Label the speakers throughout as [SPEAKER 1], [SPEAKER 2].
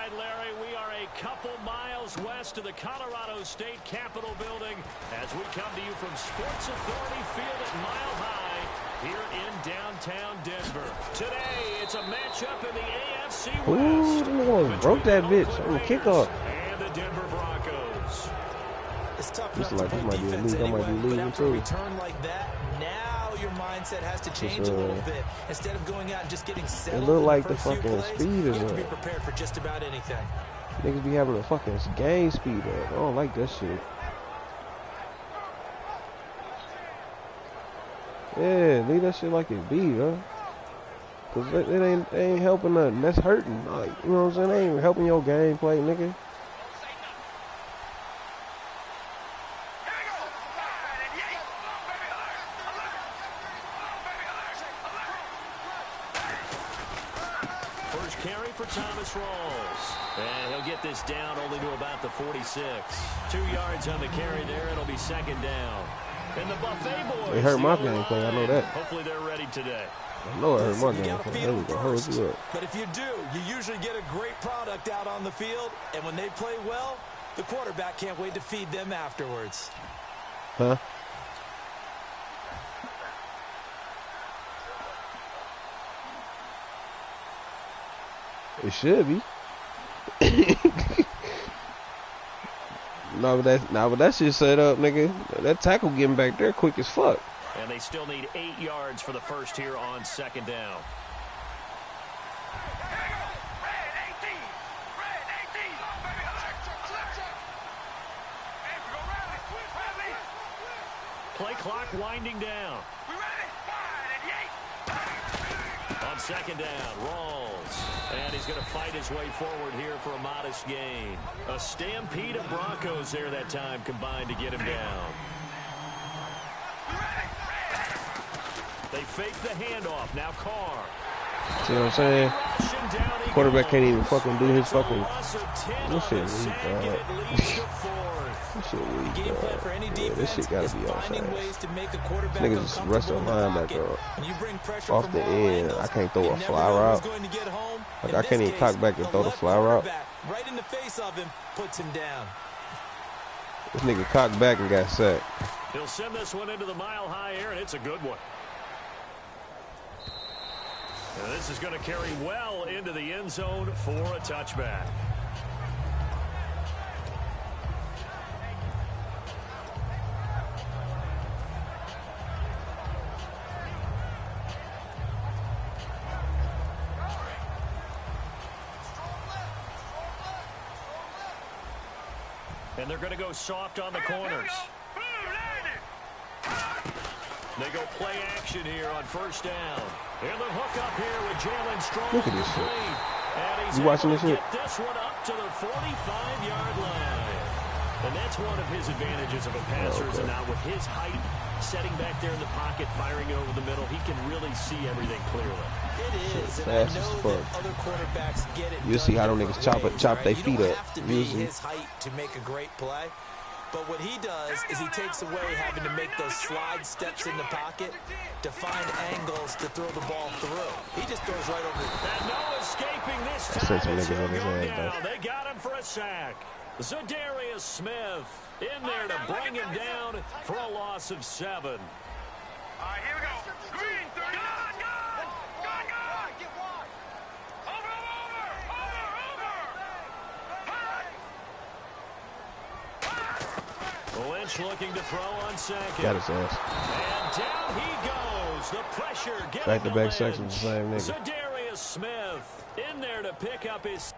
[SPEAKER 1] right, Larry, we are a couple miles west of the Colorado State Capitol building as we come to you from Sports Authority Field at Mile High here in downtown Denver. Today, it's a matchup in the AFC West.
[SPEAKER 2] Ooh, broke that bitch on the kickoff.
[SPEAKER 1] And the Denver Broncos.
[SPEAKER 3] It's tough
[SPEAKER 2] This
[SPEAKER 3] enough to play defense anyway, but after a return like that, now your mindset has to change a little bit. Instead of going out and just getting settled,
[SPEAKER 2] it look like
[SPEAKER 3] the
[SPEAKER 2] fucking
[SPEAKER 3] plays,
[SPEAKER 2] speed is
[SPEAKER 3] you have to
[SPEAKER 2] up.
[SPEAKER 3] be prepared for just about anything.
[SPEAKER 2] Niggas be having a fucking game speed up. I don't like that shit. Yeah, leave that shit like it be, huh? Cause it ain't helping nothing. That's hurting. Like, you know what I'm saying? They ain't helping your gameplay, nigga.
[SPEAKER 1] First carry for Thomas Rawls. And he'll get this down only to about the 46. 2 yards on the carry there. It'll be second down. And the Buffet boys.
[SPEAKER 2] They hurt my gameplay. I know that.
[SPEAKER 1] Hopefully they're ready today.
[SPEAKER 2] I know I hurt my gameplay. There we go. Hold you up.
[SPEAKER 3] But if you do, you usually get a great product out on the field. And when they play well, the quarterback can't wait to feed them afterwards.
[SPEAKER 2] Huh? It should be. No, but that shit set up, nigga. That tackle getting back there quick as fuck.
[SPEAKER 1] And they still need 8 yards for the first here on second down. Play clock winding down. On second down, Rawls. And he's going to fight his way forward here for a modest gain. A stampede of Broncos there that time combined to get him down. They fake the handoff. Now Carr.
[SPEAKER 2] See what I'm saying? Quarterback can't even fucking do his fucking. This shit weak, dog. This shit weak, dog. Yeah, this shit gotta be offside. Niggas just rush their linebacker off the end. I can't throw a fly route. Like, I can't even cock back and throw the fly route.
[SPEAKER 3] Right in the face of him, puts him down.
[SPEAKER 2] This nigga cocked back and got sacked.
[SPEAKER 1] He'll send this one into the mile-high air, and it's a good one. And this is going to carry well into the end zone for a touchback. And they're going to go soft on the corners. They go play action here on first down. And the hook up here with Jalen Strong.
[SPEAKER 2] Look at this shit.
[SPEAKER 1] And he's
[SPEAKER 2] You watching this shit?
[SPEAKER 1] get this one up to the 45-yard line. And that's one of his advantages of a passer.
[SPEAKER 2] Okay.
[SPEAKER 1] And now with his height, setting back there in the pocket, firing over the middle, he can really see everything clearly.
[SPEAKER 3] It is, and
[SPEAKER 2] Fast
[SPEAKER 3] I
[SPEAKER 2] as
[SPEAKER 3] know
[SPEAKER 2] fuck.
[SPEAKER 3] that other quarterbacks get it.
[SPEAKER 2] You'll see how them niggas chop their feet
[SPEAKER 3] You don't
[SPEAKER 2] up.
[SPEAKER 3] have to be
[SPEAKER 2] Usually.
[SPEAKER 3] his height to make a great play. But what he does is he takes away having to make those slide steps in the pocket to find angles to throw the ball through. He just throws right over it.
[SPEAKER 1] And no escaping this
[SPEAKER 2] I sent some
[SPEAKER 1] time. It's
[SPEAKER 2] niggas
[SPEAKER 1] gonna
[SPEAKER 2] on his
[SPEAKER 1] go
[SPEAKER 2] ass,
[SPEAKER 1] down. They got him for a sack. Zadarius Smith in there to bring him down for a loss of 7.
[SPEAKER 4] All right, here we go. Green, 30. Go. Get wide. Over.
[SPEAKER 1] Lynch looking to throw on second.
[SPEAKER 2] Got his ass.
[SPEAKER 1] And down he goes. The pressure getting
[SPEAKER 2] Back-to-back
[SPEAKER 1] to
[SPEAKER 2] sacks with the same nigga.
[SPEAKER 1] Zadarius Smith in there to pick up his...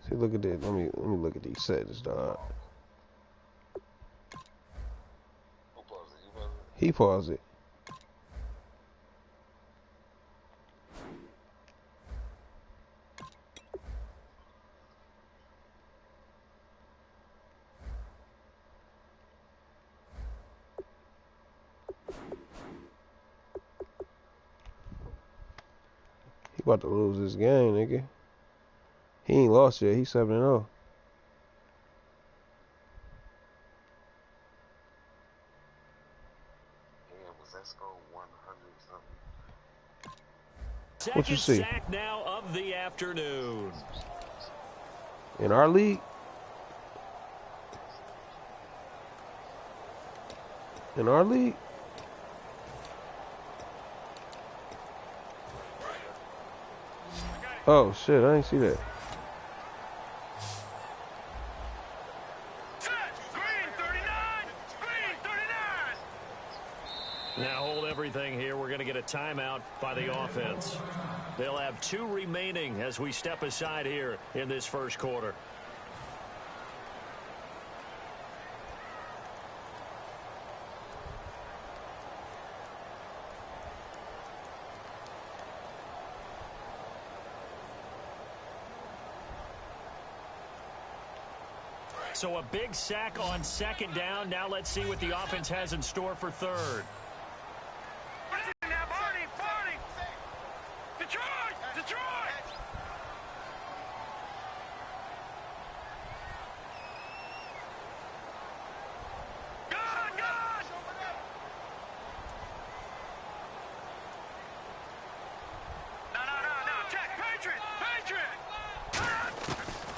[SPEAKER 2] See, look at this. Let me look at these settings, dog. He paused it. He about to lose this game, nigga. He ain't lost yet. He's 7-0. What you see?
[SPEAKER 1] Sack now of the afternoon.
[SPEAKER 2] In our league? In our league? Oh shit, I didn't see that.
[SPEAKER 1] Now hold everything here. We're going to get a timeout by the offense. They'll have 2 remaining as we step aside here in this first quarter. So a big sack on second down. Now let's see what the offense has in store for third.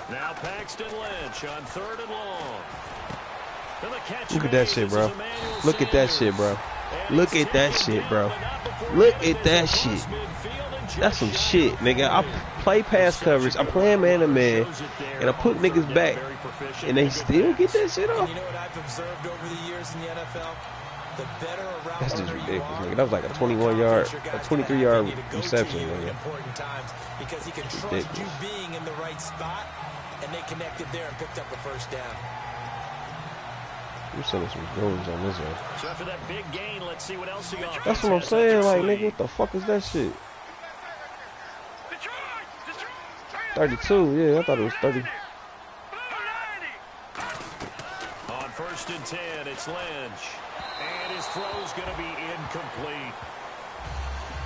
[SPEAKER 1] Now Paxton Lynch on third and long.
[SPEAKER 2] Look at that shit, bro. Look at that shit, bro. Look at that shit, bro. Look at that shit. That's some shit, nigga. I play pass coverage. I'm playing man-to-man, and I put niggas back, and they still get that shit off.
[SPEAKER 3] You know what I've observed over the years in the NFL? The better around
[SPEAKER 2] That's just ridiculous, nigga. That was like a 21-yard, a 23-yard reception, nigga.
[SPEAKER 3] Important times because he can trust you being in the right spot, and they connected there and picked up a first down.
[SPEAKER 2] You sending some goals on this one.
[SPEAKER 1] So after that big gain, let's see what else he offense.
[SPEAKER 2] That's what I'm saying. Like, nigga, what the fuck is that shit? 32, yeah, I thought it was 30.
[SPEAKER 1] On first and 10, it's Lynch. And his throw's going to be incomplete.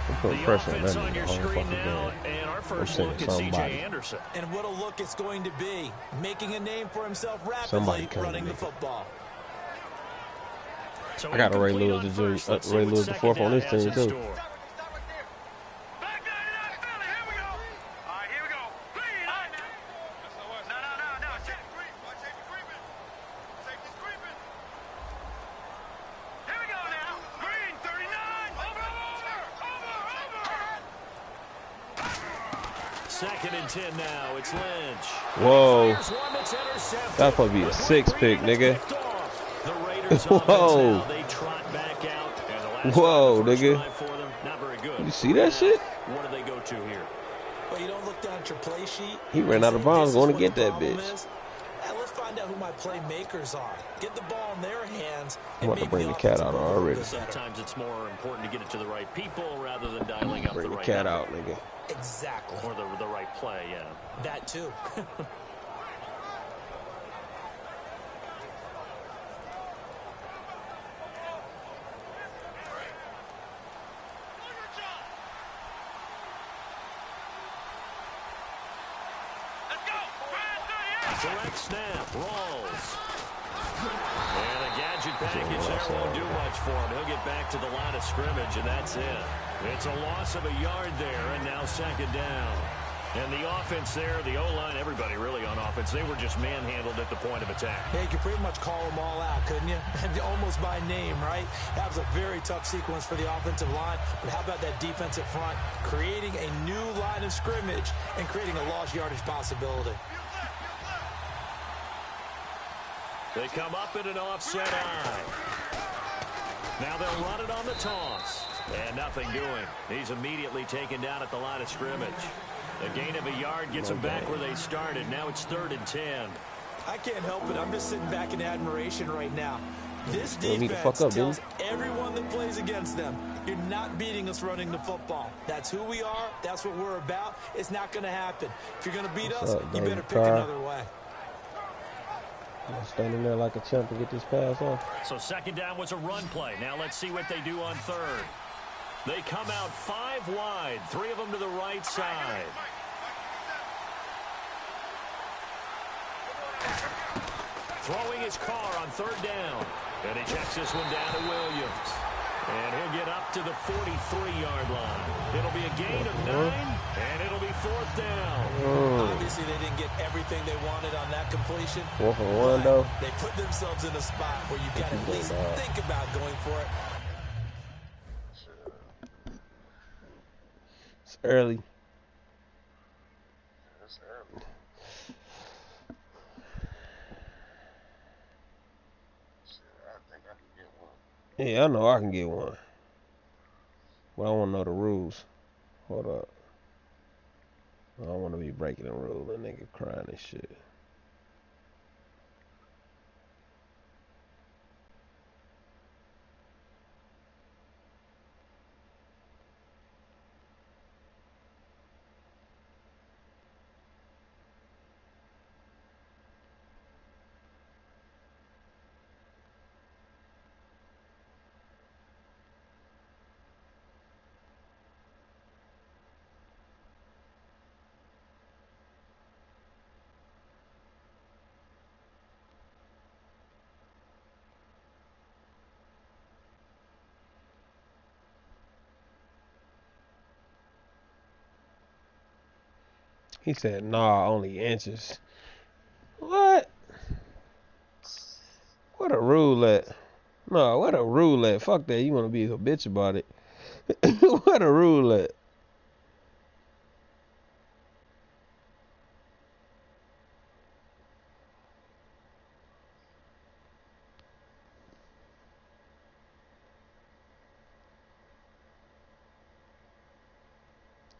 [SPEAKER 2] I'm putting
[SPEAKER 1] the
[SPEAKER 2] pressure on
[SPEAKER 1] offense
[SPEAKER 2] that
[SPEAKER 1] on
[SPEAKER 2] nigga
[SPEAKER 1] your
[SPEAKER 2] the whole
[SPEAKER 1] screen
[SPEAKER 2] fucking
[SPEAKER 1] now,
[SPEAKER 2] game.
[SPEAKER 1] and our first look at C.J. Anderson.
[SPEAKER 3] And what a look it's going to be. Making a name for himself rapidly, running the football.
[SPEAKER 1] So
[SPEAKER 2] I got a Ray Lewis the fourth on this team, too.
[SPEAKER 1] Second and 10 now. It's Lynch.
[SPEAKER 2] Whoa. That's supposed to be a 6-pick, nigga. Whoa. Whoa, nigga. You see that shit?
[SPEAKER 1] What do they go to here?
[SPEAKER 3] Well, you don't look down at your play sheet.
[SPEAKER 2] He ran out of bounds going to get that bitch.
[SPEAKER 3] Let's find out who my playmakers are. Get the ball in their hands.
[SPEAKER 2] I'm about to bring the cat out already.
[SPEAKER 1] Sometimes it's more important to get it to the right people rather than dialing up the right.
[SPEAKER 2] Bring the cat out, nigga.
[SPEAKER 3] Exactly.
[SPEAKER 1] Or the right play, yeah.
[SPEAKER 3] That too.
[SPEAKER 1] Direct snap, rolls. And a gadget package there won't do much for him. He'll get back to the line of scrimmage, and that's it. It's a loss of a yard there, and now second down. And the offense there, the O-line, everybody really on offense, they were just manhandled at the point of attack.
[SPEAKER 3] Yeah, you could pretty much call them all out, couldn't you? Almost by name, right? That was a very tough sequence for the offensive line. But how about that defensive front? Creating a new line of scrimmage and creating a lost yardage possibility.
[SPEAKER 1] They come up in an offset eye. Now they'll run it on the toss. And nothing doing. He's immediately taken down at the line of scrimmage. A gain of a yard gets them back where they started. Now it's 3rd and 10.
[SPEAKER 3] I can't help it. I'm just sitting back in admiration right now. This defense tells everyone that plays against them, you're not beating us running the football. That's who we are. That's what we're about. It's not going to happen. If you're going to beat us, you better pick another way.
[SPEAKER 2] Standing there like a champ to get this pass off.
[SPEAKER 1] So second down was a run play. Now let's see what they do on third. They come out 5 wide, 3 of them to the right side. Throwing his car on 3rd down. And he checks this one down to Williams. And he'll get up to the 43-yard line. It'll be a gain of 9, and it'll be 4th down.
[SPEAKER 3] Obviously, they didn't get everything they wanted on that completion.
[SPEAKER 2] 4 for 1, though.
[SPEAKER 3] They put themselves in a spot where you got to at least think about going for it.
[SPEAKER 2] It's early. Yeah, I know I can get one. But I want to know the rules. Hold up. I don't want to be breaking the rule and nigga crying and shit. He said, nah, only inches. What? What a rule at? No, what a rule at? Fuck that. You want to be a bitch about it. What a rule at?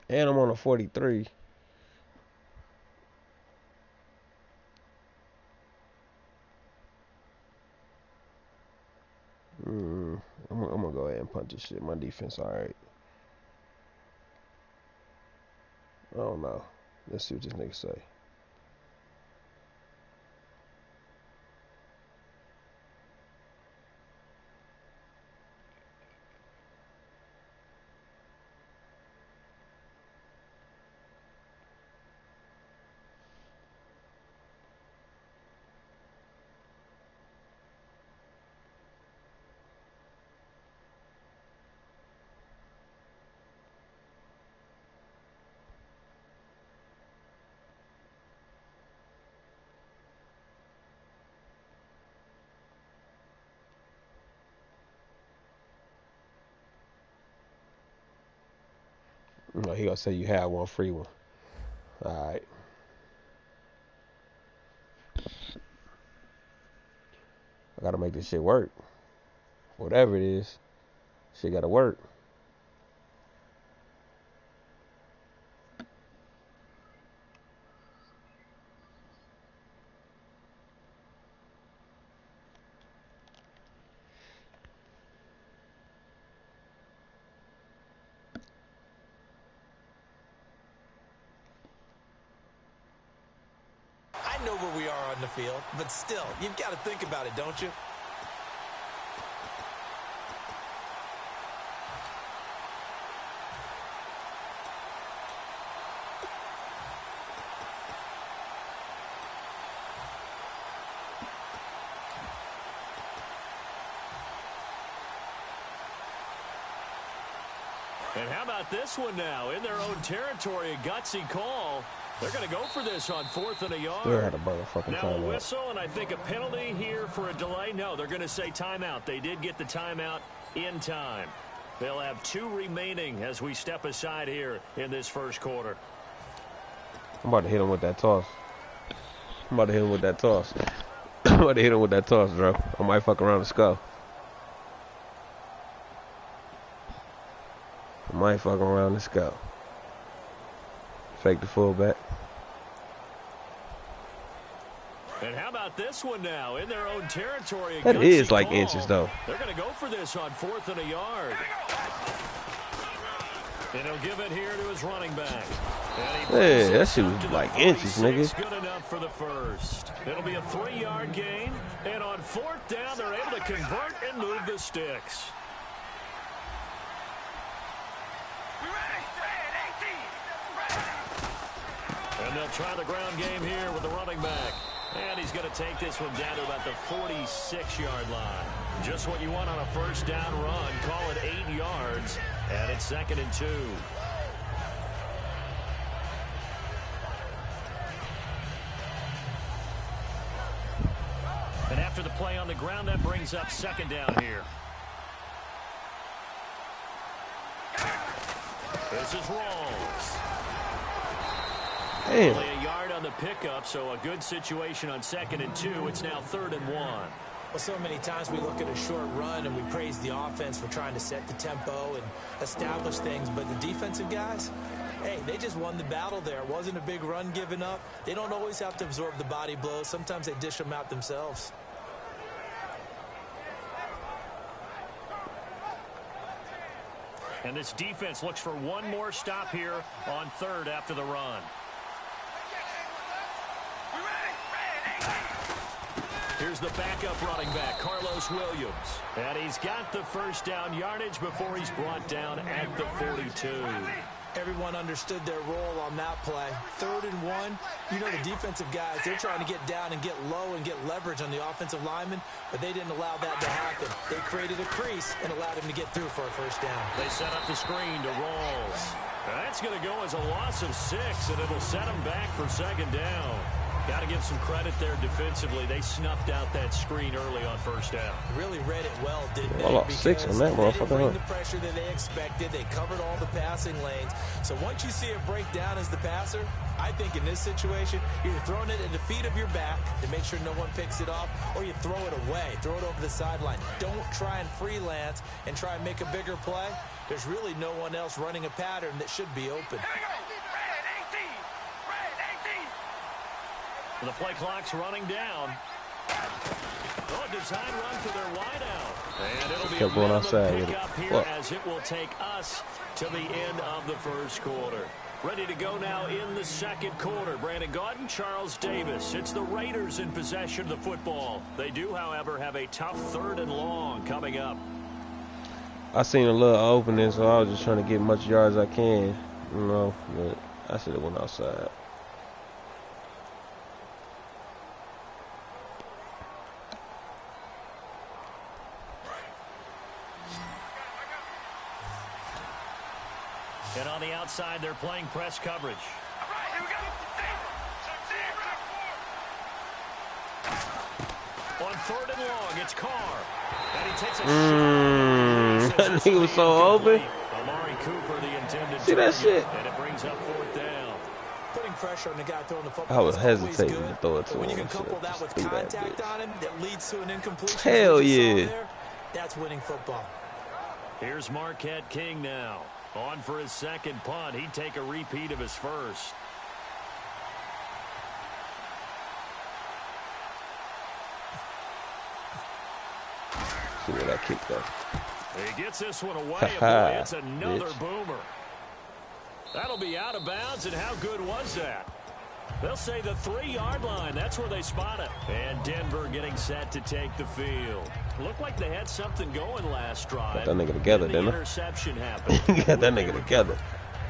[SPEAKER 2] And I'm on a 43. I'm gonna go ahead and punch this shit. My defense, alright. I don't know. Let's see what this nigga say. No, he gonna say you have one free one. Alright. I gotta make this shit work. Whatever it is, shit gotta work.
[SPEAKER 3] I know where we are on the field, but still, you've got to think about it, don't you?
[SPEAKER 1] And how about this one now? In their own territory, a gutsy call. They're going to go for this on 4th and a yard.
[SPEAKER 2] Still had a motherfucking
[SPEAKER 1] now
[SPEAKER 2] timeout.
[SPEAKER 1] A whistle, and I think a penalty here for a delay. No, they're going to say timeout. They did get the timeout in time. They'll have 2 remaining as we step aside here in this first quarter.
[SPEAKER 2] I'm about to hit him with that toss. I'm about to hit him with that toss. I'm about to hit him with that toss, bro. I might fuck around and skull. I might fuck around and skull. Fake the fullback.
[SPEAKER 1] And how about this one now? In their own territory.
[SPEAKER 2] That is like inches, though.
[SPEAKER 1] They're going to go for this on 4th and a yard. And he'll give it here to his running back.
[SPEAKER 2] Yeah, that shit was like inches, nigga.
[SPEAKER 1] Good enough for the first. It'll be a 3-yard gain. And on 4th down, they're able to convert and move the sticks. And they'll try the ground game here with the running back. And he's going to take this one down to about the 46-yard line. Just what you want on a first down run. Call it 8 yards, and it's 2nd and 2. And after the play on the ground, that brings up 2nd down here. This is Rawls.
[SPEAKER 2] Damn.
[SPEAKER 1] Only a yard on the pickup, so a good situation on 2nd and 2. It's now 3rd and 1.
[SPEAKER 3] Well, so many times we look at a short run and we praise the offense for trying to set the tempo and establish things, but the defensive guys, hey, they just won the battle there. It wasn't a big run given up. They don't always have to absorb the body blows. Sometimes they dish them out themselves.
[SPEAKER 1] And this defense looks for one more stop here on 3rd after the run. Here's the backup running back, Carlos Williams. And he's got the first down yardage before he's brought down at the 42.
[SPEAKER 3] Everyone understood their role on that play. 3rd and 1. You know the defensive guys, they're trying to get down and get low and get leverage on the offensive lineman, but they didn't allow that to happen. They created a crease and allowed him to get through for a first down.
[SPEAKER 1] They set up the screen to Rawls. That's going to go as a loss of 6, and it'll set him back for 2nd down. Got to give some credit there defensively. They snuffed out that screen early on 1st down.
[SPEAKER 3] Really read it well, didn't they?
[SPEAKER 2] I lost 6 on that
[SPEAKER 3] motherfucker. They didn't bring
[SPEAKER 2] huh?
[SPEAKER 3] the pressure that they expected. They covered all the passing lanes. So once you see it break down as the passer, I think in this situation, you're throwing it at the feet of your back to make sure no one picks it off, or you throw it away, throw it over the sideline. Don't try and freelance and try and make a bigger play. There's really no one else running a pattern that should be open.
[SPEAKER 1] The play clock's running down. Oh, a design run for their wideout. And it'll be
[SPEAKER 2] Kept going outside with it.
[SPEAKER 1] Pick up here as it will take us to the end of the 1st quarter. Ready to go now in the 2nd quarter. Brandon Gaudin, Charles Davis. It's the Raiders in possession of the football. They do, however, have a tough 3rd and long coming up.
[SPEAKER 2] I seen a little opening, so I was just trying to get as much yards as I can. You know, but I should have went outside.
[SPEAKER 1] And on the outside, they're playing press coverage.
[SPEAKER 4] All right, here we go.
[SPEAKER 1] On 3rd and long, it's Carr. And he takes a shot.
[SPEAKER 2] That nigga was so open.
[SPEAKER 1] Amari Cooper, the intended
[SPEAKER 2] See that
[SPEAKER 1] target,
[SPEAKER 2] shit?
[SPEAKER 1] and it brings up 4th down.
[SPEAKER 3] Putting pressure on the guy throwing the football.
[SPEAKER 2] I was
[SPEAKER 3] is always
[SPEAKER 2] hesitating
[SPEAKER 3] good,
[SPEAKER 2] to throw it to
[SPEAKER 3] but when
[SPEAKER 2] him.
[SPEAKER 3] you can couple that with
[SPEAKER 2] Just threw that
[SPEAKER 3] contact
[SPEAKER 2] bitch.
[SPEAKER 3] on him that leads to an incompletion.
[SPEAKER 2] Hell
[SPEAKER 3] as we just saw
[SPEAKER 2] yeah.
[SPEAKER 3] there, that's winning football.
[SPEAKER 1] Here's Marquette King now. On for his 2nd punt. He'd take a repeat of his 1st.
[SPEAKER 2] See where that kicked up.
[SPEAKER 1] He gets this one away. And boy, it's another
[SPEAKER 2] Bitch.
[SPEAKER 1] boomer. That'll be out of bounds, and how good was that? They'll say the 3-yard line. That's where they spot it. And Denver getting set to take the field. Looked like they had something going last drive.
[SPEAKER 2] Got that nigga together,
[SPEAKER 1] Then
[SPEAKER 2] didn't
[SPEAKER 1] the
[SPEAKER 2] they?
[SPEAKER 1] interception happened.
[SPEAKER 2] Got that nigga together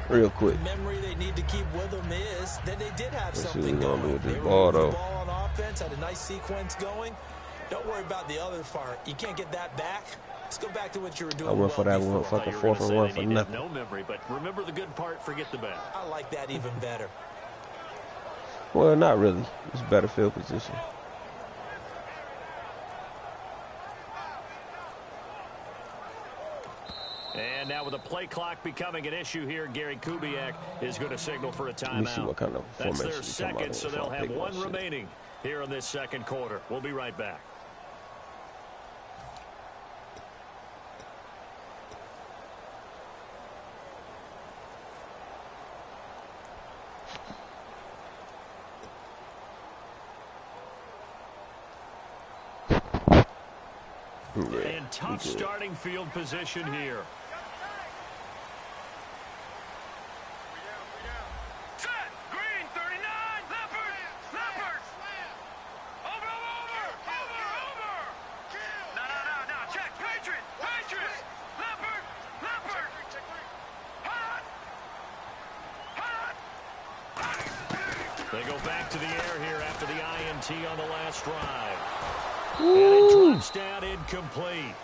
[SPEAKER 2] real quick.
[SPEAKER 3] The memory they need to keep with them is that they did have
[SPEAKER 2] Let's see
[SPEAKER 3] something
[SPEAKER 2] what we gonna do
[SPEAKER 3] going.
[SPEAKER 2] with this
[SPEAKER 3] They
[SPEAKER 2] ball,
[SPEAKER 3] were moving
[SPEAKER 2] though.
[SPEAKER 3] the ball on offense, had a nice sequence going. Don't worry about the other part. You can't get that back. Let's go back to what you were doing.
[SPEAKER 2] I went for that one
[SPEAKER 1] Thought
[SPEAKER 2] fucking
[SPEAKER 1] you were
[SPEAKER 2] 4th
[SPEAKER 1] gonna
[SPEAKER 2] and
[SPEAKER 1] say
[SPEAKER 2] 1
[SPEAKER 1] they
[SPEAKER 2] for
[SPEAKER 1] needed
[SPEAKER 2] nothing.
[SPEAKER 1] no memory, but remember the good part, forget the bad.
[SPEAKER 3] I like that even better.
[SPEAKER 2] Well, not really. It's better field position.
[SPEAKER 1] And now with the play clock becoming an issue here, Gary Kubiak is going to signal for a
[SPEAKER 2] Let me see
[SPEAKER 1] timeout.
[SPEAKER 2] what kind of
[SPEAKER 1] That's
[SPEAKER 2] formation
[SPEAKER 1] their
[SPEAKER 2] we come out
[SPEAKER 1] 2nd,
[SPEAKER 2] in
[SPEAKER 1] so
[SPEAKER 2] before
[SPEAKER 1] they'll
[SPEAKER 2] I
[SPEAKER 1] have
[SPEAKER 2] pick
[SPEAKER 1] one
[SPEAKER 2] my shit.
[SPEAKER 1] remaining here in this 2nd quarter. We'll be right back.
[SPEAKER 2] Yeah,
[SPEAKER 1] And tough
[SPEAKER 2] we good.
[SPEAKER 1] starting field position here.
[SPEAKER 4] Set. Green, 39. Leopard. Leopard. Over. No. Check. Patriot. Leopard. Hot.
[SPEAKER 1] They go back to the air here after the INT on the last drive.
[SPEAKER 2] Woo.
[SPEAKER 1] And it drops down incomplete.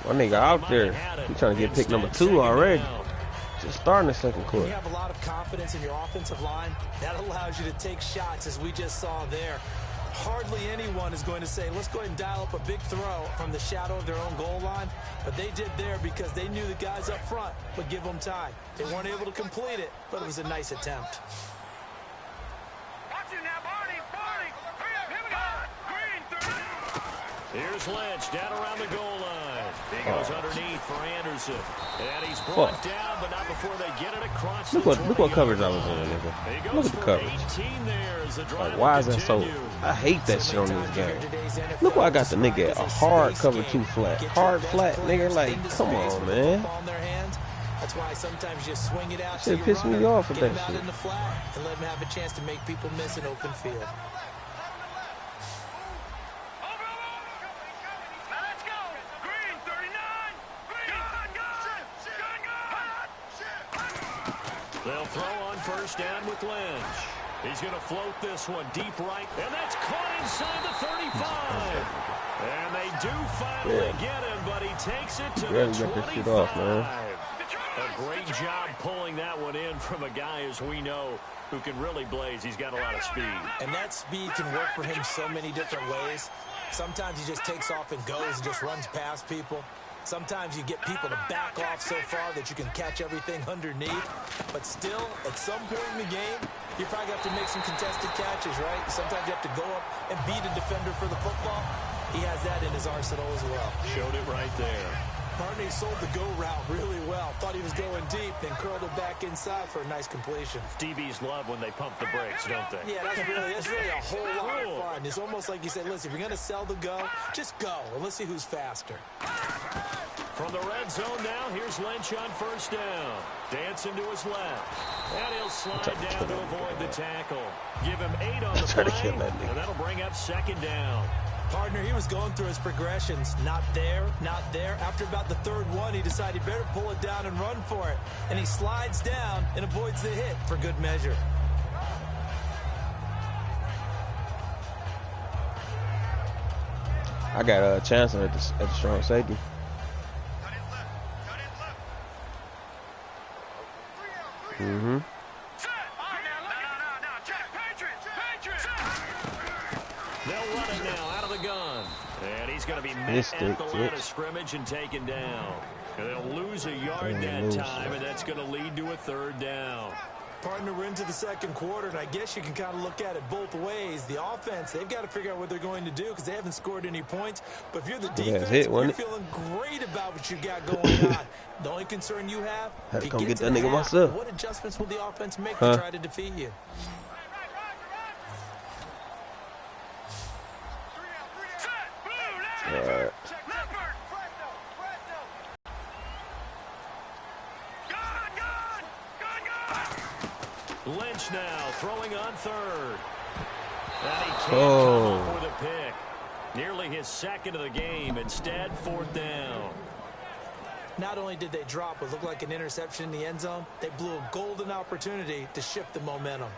[SPEAKER 2] One nigga out there. He's trying to get pick number 2 already. Just starting the second quarter.
[SPEAKER 3] When you have a lot of confidence in your offensive line, that allows you to take shots, as we just saw there. Hardly anyone is going to say, let's go ahead and dial up a big throw from the shadow of their own goal line. But they did there because they knew the guys up front would give them time. They weren't able to complete it, but it was a nice attempt.
[SPEAKER 4] Watch it now, Barney. Here we go. Green 30.
[SPEAKER 1] Here's Lynch down around the goal line. He goes underneath for Anderson. And he's brought down, but not before they get it across the 20.
[SPEAKER 2] Look what coverage I was in, nigga. Look at the coverage. Like, why is that so? I hate that shit on this game. Look why I got the nigga at a hard cover 2 flat. Hard flat, nigga. Like, come on, man.
[SPEAKER 3] That's why sometimes you swing it out.
[SPEAKER 2] Shit pissed me off with that shit.
[SPEAKER 3] In the flat and let them have a chance to make people miss an open field.
[SPEAKER 1] They'll throw on first down with Lynch. He's going to float this one deep right, and that's caught inside the 35. And they do finally get him, but he takes it to the 25.
[SPEAKER 2] Off, man.
[SPEAKER 1] A great job pulling that one in from a guy, as we know, who can really blaze. He's got a lot of speed.
[SPEAKER 3] And that speed can work for him so many different ways. Sometimes he just takes off and goes and just runs past people. Sometimes you get people to back off so far that you can catch everything underneath. But still, at some point in the game, you probably have to make some contested catches, right? Sometimes you have to go up and beat a defender for the football. He has that in his arsenal as well.
[SPEAKER 1] Showed it right there.
[SPEAKER 3] Barney sold the go route really well. Thought he was going deep, then curled it back inside for a nice completion.
[SPEAKER 1] DBs love when they pump the brakes, don't they?
[SPEAKER 3] Yeah, that's really a whole lot of fun. It's almost like you said, listen, if you're going to sell the go, just go, and let's see who's faster.
[SPEAKER 1] From the red zone now, here's Lynch on first down. Dancing to his left. And he'll slide down to avoid the tackle. Give him 8 on the play, and that'll bring up second down.
[SPEAKER 3] Partner, he was going through his progressions. Not there, not there. After about the third one, he decided he better pull it down and run for it. And he slides down and avoids the hit for good measure.
[SPEAKER 2] I got a chance at the strong safety. Mm-hmm.
[SPEAKER 1] They'll run it now out of the gun. And he's going to be met at the line of scrimmage and taken down. And they'll lose a yard that time, and that's going to lead to a third down.
[SPEAKER 3] Partner, we're into the second quarter, and I guess you can kind of look at it both ways. The offense, they've got to figure out what they're going to do because they haven't scored any points. But if you're the defense, you're feeling great about what you got going on. The only concern you have,
[SPEAKER 2] had to come get that nigga myself.
[SPEAKER 3] What adjustments will the offense make to try to defeat you?
[SPEAKER 2] All right.
[SPEAKER 1] Lynch now throwing on third. And he can't come up with a pick. Nearly his second of the game. Instead, fourth down.
[SPEAKER 3] Not only did they drop what looked like an interception in the end zone, they blew a golden opportunity to shift the momentum.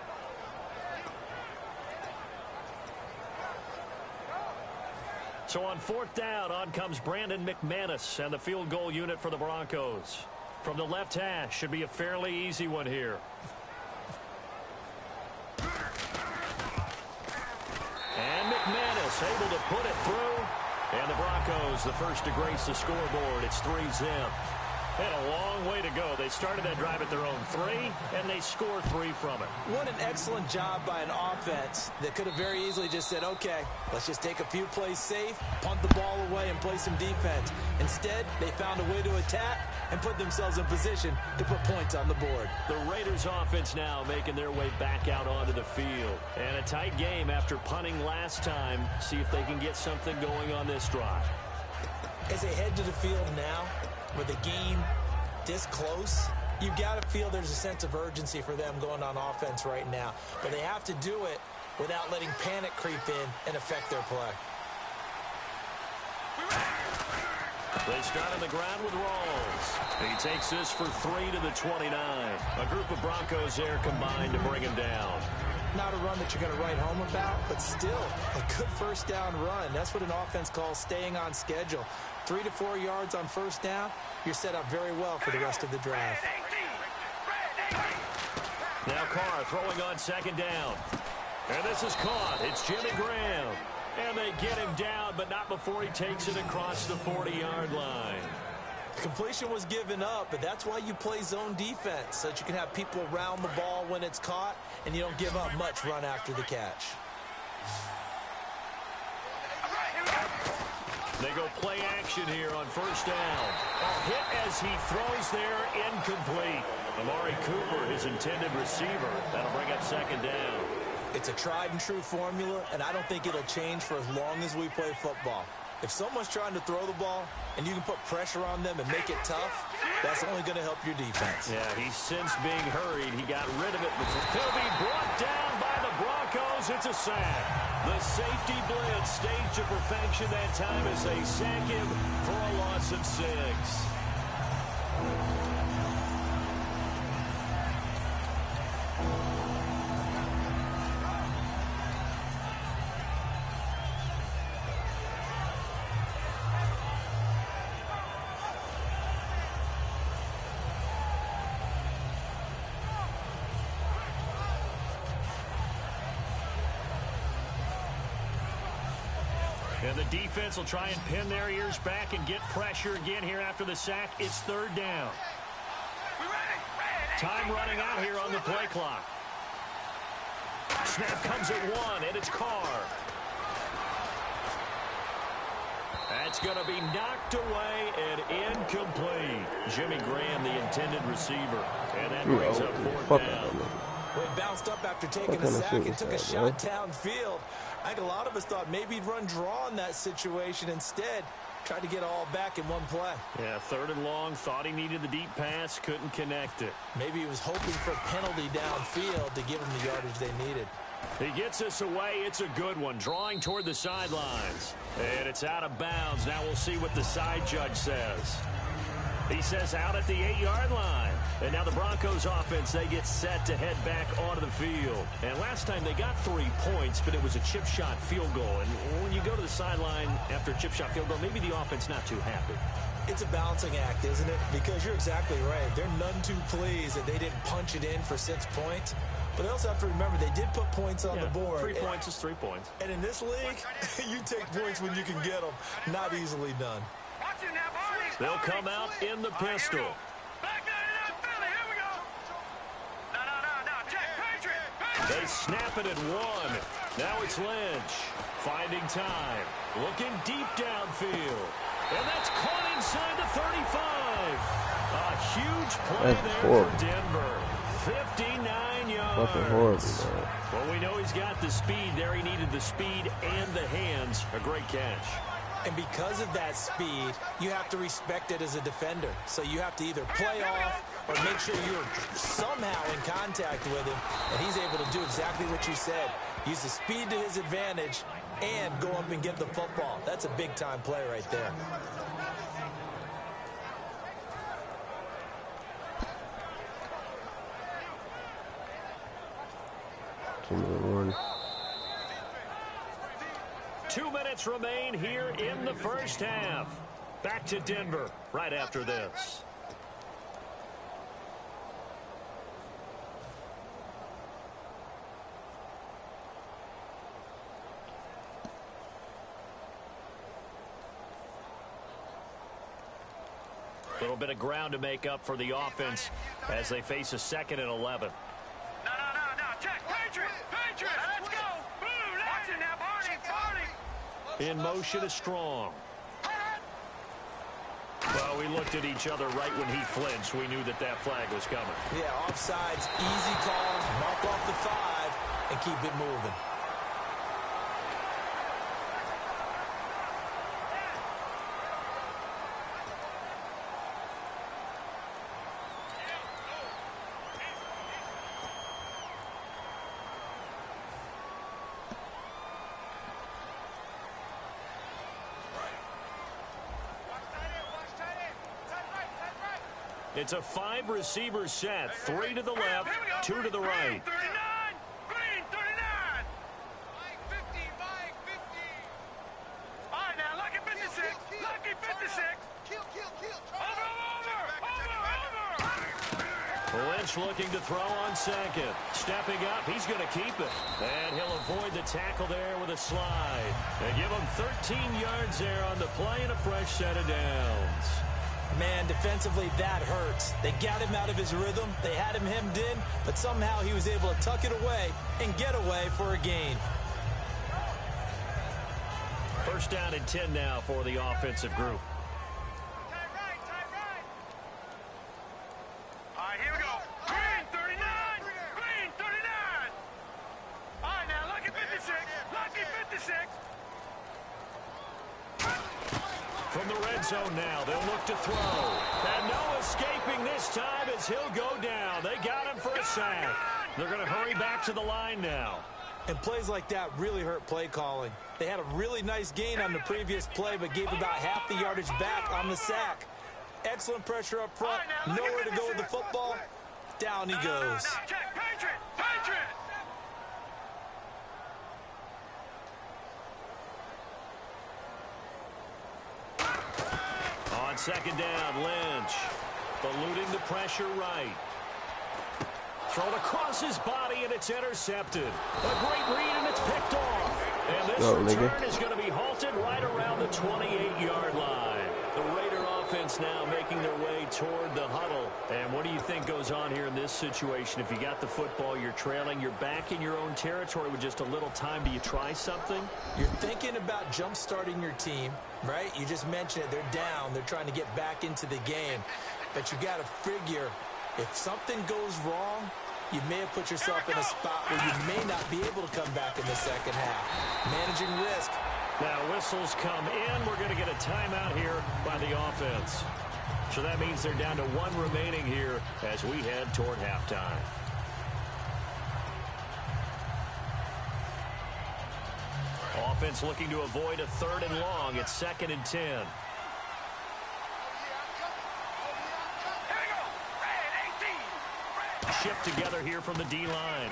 [SPEAKER 1] So on fourth down, on comes Brandon McManus and the field goal unit for the Broncos. From the left hash, should be a fairly easy one here. And McManus able to put it through. And the Broncos, the first to grace the scoreboard. It's 3-zip. And a long way to go. They started that drive at their own 3, and they scored 3 from it.
[SPEAKER 3] What an excellent job by an offense that could have very easily just said, okay, let's just take a few plays safe, punt the ball away, and play some defense. Instead, they found a way to attack and put themselves in position to put points on the board.
[SPEAKER 1] The Raiders offense now making their way back out onto the field. And a tight game after punting last time. See if they can get something going on this drive.
[SPEAKER 3] As they head to the field now, with the game this close, you've got to feel there's a sense of urgency for them going on offense right now. But they have to do it without letting panic creep in and affect their play.
[SPEAKER 1] They start on the ground with Rawls. He takes this for 3 to the 29. A group of Broncos there combined to bring him down.
[SPEAKER 3] Not a run that you're going to write home about, but still a good first down run. That's what an offense calls staying on schedule. 3 to 4 yards on first down, you're set up very well for the rest of the drive.
[SPEAKER 1] Now Carr throwing on second down. And this is caught. It's Jimmy Graham. And they get him down, but not before he takes it across the 40-yard line.
[SPEAKER 3] Completion was given up, but that's why you play zone defense, so that you can have people around the ball when it's caught, and you don't give up much run after the catch.
[SPEAKER 1] They go play action here on first down. A hit as he throws there, incomplete. Amari Cooper, his intended receiver. That'll bring up second down.
[SPEAKER 3] It's a tried-and-true formula, and I don't think it'll change for as long as we play football. If someone's trying to throw the ball and you can put pressure on them and make it tough, that's only going to help your defense.
[SPEAKER 1] Yeah, he's since being hurried. He got rid of it. He'll be brought down by the Broncos. It's a sack. The safety blitz staged to perfection that time as they sack him for a loss of 6. And the defense will try and pin their ears back and get pressure again here after the sack. It's third down. Time running out here on the play clock. Snap comes at 1, and it's Carr. That's going to be knocked away and incomplete. Jimmy Graham, the intended receiver. And that brings up fourth down.
[SPEAKER 3] Well, he bounced up after taking a sack and took a shot downfield. I think a lot of us thought maybe he'd run draw in that situation. Instead, tried to get all back in one play.
[SPEAKER 1] Yeah, third and long. Thought he needed the deep pass. Couldn't connect it.
[SPEAKER 3] Maybe he was hoping for a penalty downfield to give him the yardage they needed.
[SPEAKER 1] He gets us away. It's a good one. Drawing toward the sidelines. And it's out of bounds. Now we'll see what the side judge says. He says out at the 8-yard line. And now the Broncos offense, they get set to head back onto the field. And last time they got 3 points, but it was a chip shot field goal. And when you go to the sideline after a chip shot field goal, maybe the offense not too happy.
[SPEAKER 3] It's a balancing act, isn't it? Because you're exactly right. They're none too pleased that they didn't punch it in for 6 points. But they also have to remember they did put points on the board.
[SPEAKER 1] 3 points is 3 points.
[SPEAKER 3] And in this league, you take points when you can get them. Not easily done.
[SPEAKER 1] They'll come out in the pistol. They snap it at 1. Now it's Lynch. Finding time. Looking deep downfield. And that's caught inside the 35. A huge play there for Denver. 59 yards.
[SPEAKER 2] Fucking horrible, man.
[SPEAKER 1] Well, we know he's got the speed there. He needed the speed and the hands. A great catch.
[SPEAKER 3] And because of that speed, you have to respect it as a defender. So you have to either play off or make sure you're somehow in contact with him. And he's able to do exactly what you said. Use the speed to his advantage and go up and get the football. That's a big-time play right there.
[SPEAKER 2] One.
[SPEAKER 1] 2 minutes remain here in the first half. Back to Denver right after this. A little bit of ground to make up for the offense as they face a 2nd and 11.
[SPEAKER 4] No, check. Patriot, let's go. Boom, watch it now, Barney.
[SPEAKER 1] In motion is Strong. Well, we looked at each other right when he flinched. We knew that that flag was coming.
[SPEAKER 3] Yeah, offsides, easy call, mark off the 5, and keep it moving.
[SPEAKER 1] It's a 5-receiver set. 3 to the left, 2 to the right.
[SPEAKER 4] Green 39.
[SPEAKER 1] Lynch looking to throw on second. Stepping up, he's going to keep it. And he'll avoid the tackle there with a slide. They give him 13 yards there on the play and a fresh set of downs.
[SPEAKER 3] Man, defensively, that hurts. They got him out of his rhythm. They had him hemmed in, but somehow he was able to tuck it away and get away for a gain.
[SPEAKER 1] First down and 10 now for the offensive group.
[SPEAKER 4] All right, here we go. Green 39. Green 39. All right, now lucky 56. Lucky 56.
[SPEAKER 1] From the red zone now, they'll look to throw. And no escaping this time as he'll go down. They got him for a sack. They're going to hurry back to the line now.
[SPEAKER 3] And plays like that really hurt play calling. They had a really nice gain on the previous play, but gave about half the yardage back on the sack. Excellent pressure up front. Nowhere to go with the football. Down he goes.
[SPEAKER 4] Check. Patriot. Patriot.
[SPEAKER 1] On second down, Lynch. Eluding the pressure right. Thrown across his body, and it's intercepted. A great read, and it's picked off. And this return is going to be halted right around the 28-yard line. The Raider offense now making their way toward the huddle. And what do you think goes on here in this situation? If you got the football, you're trailing, you're back in your own territory with just a little time. Do you try something?
[SPEAKER 3] You're thinking about jump-starting your team, right? You just mentioned it. They're down. They're trying to get back into the game. But you got to figure, if something goes wrong, you may have put yourself in a spot where you may not be able to come back in the second half. Managing risk.
[SPEAKER 1] Now whistles come in. We're going to get a timeout here by the offense. So that means they're down to one remaining here as we head toward halftime. Offense looking to avoid a third and long. It's 2nd and 10. Shift together here from the D-line.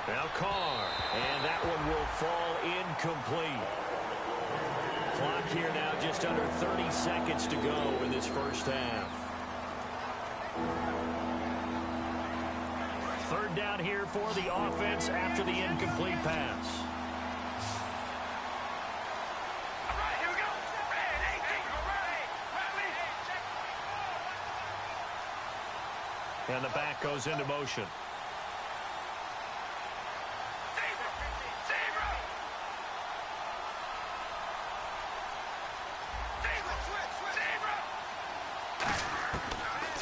[SPEAKER 1] Now Carr, and that one will fall incomplete. Clock here now just under 30 seconds to go in this first half. Third down here for the offense after the incomplete pass.
[SPEAKER 4] All right, here we go. Red 18.
[SPEAKER 1] And the back goes into motion.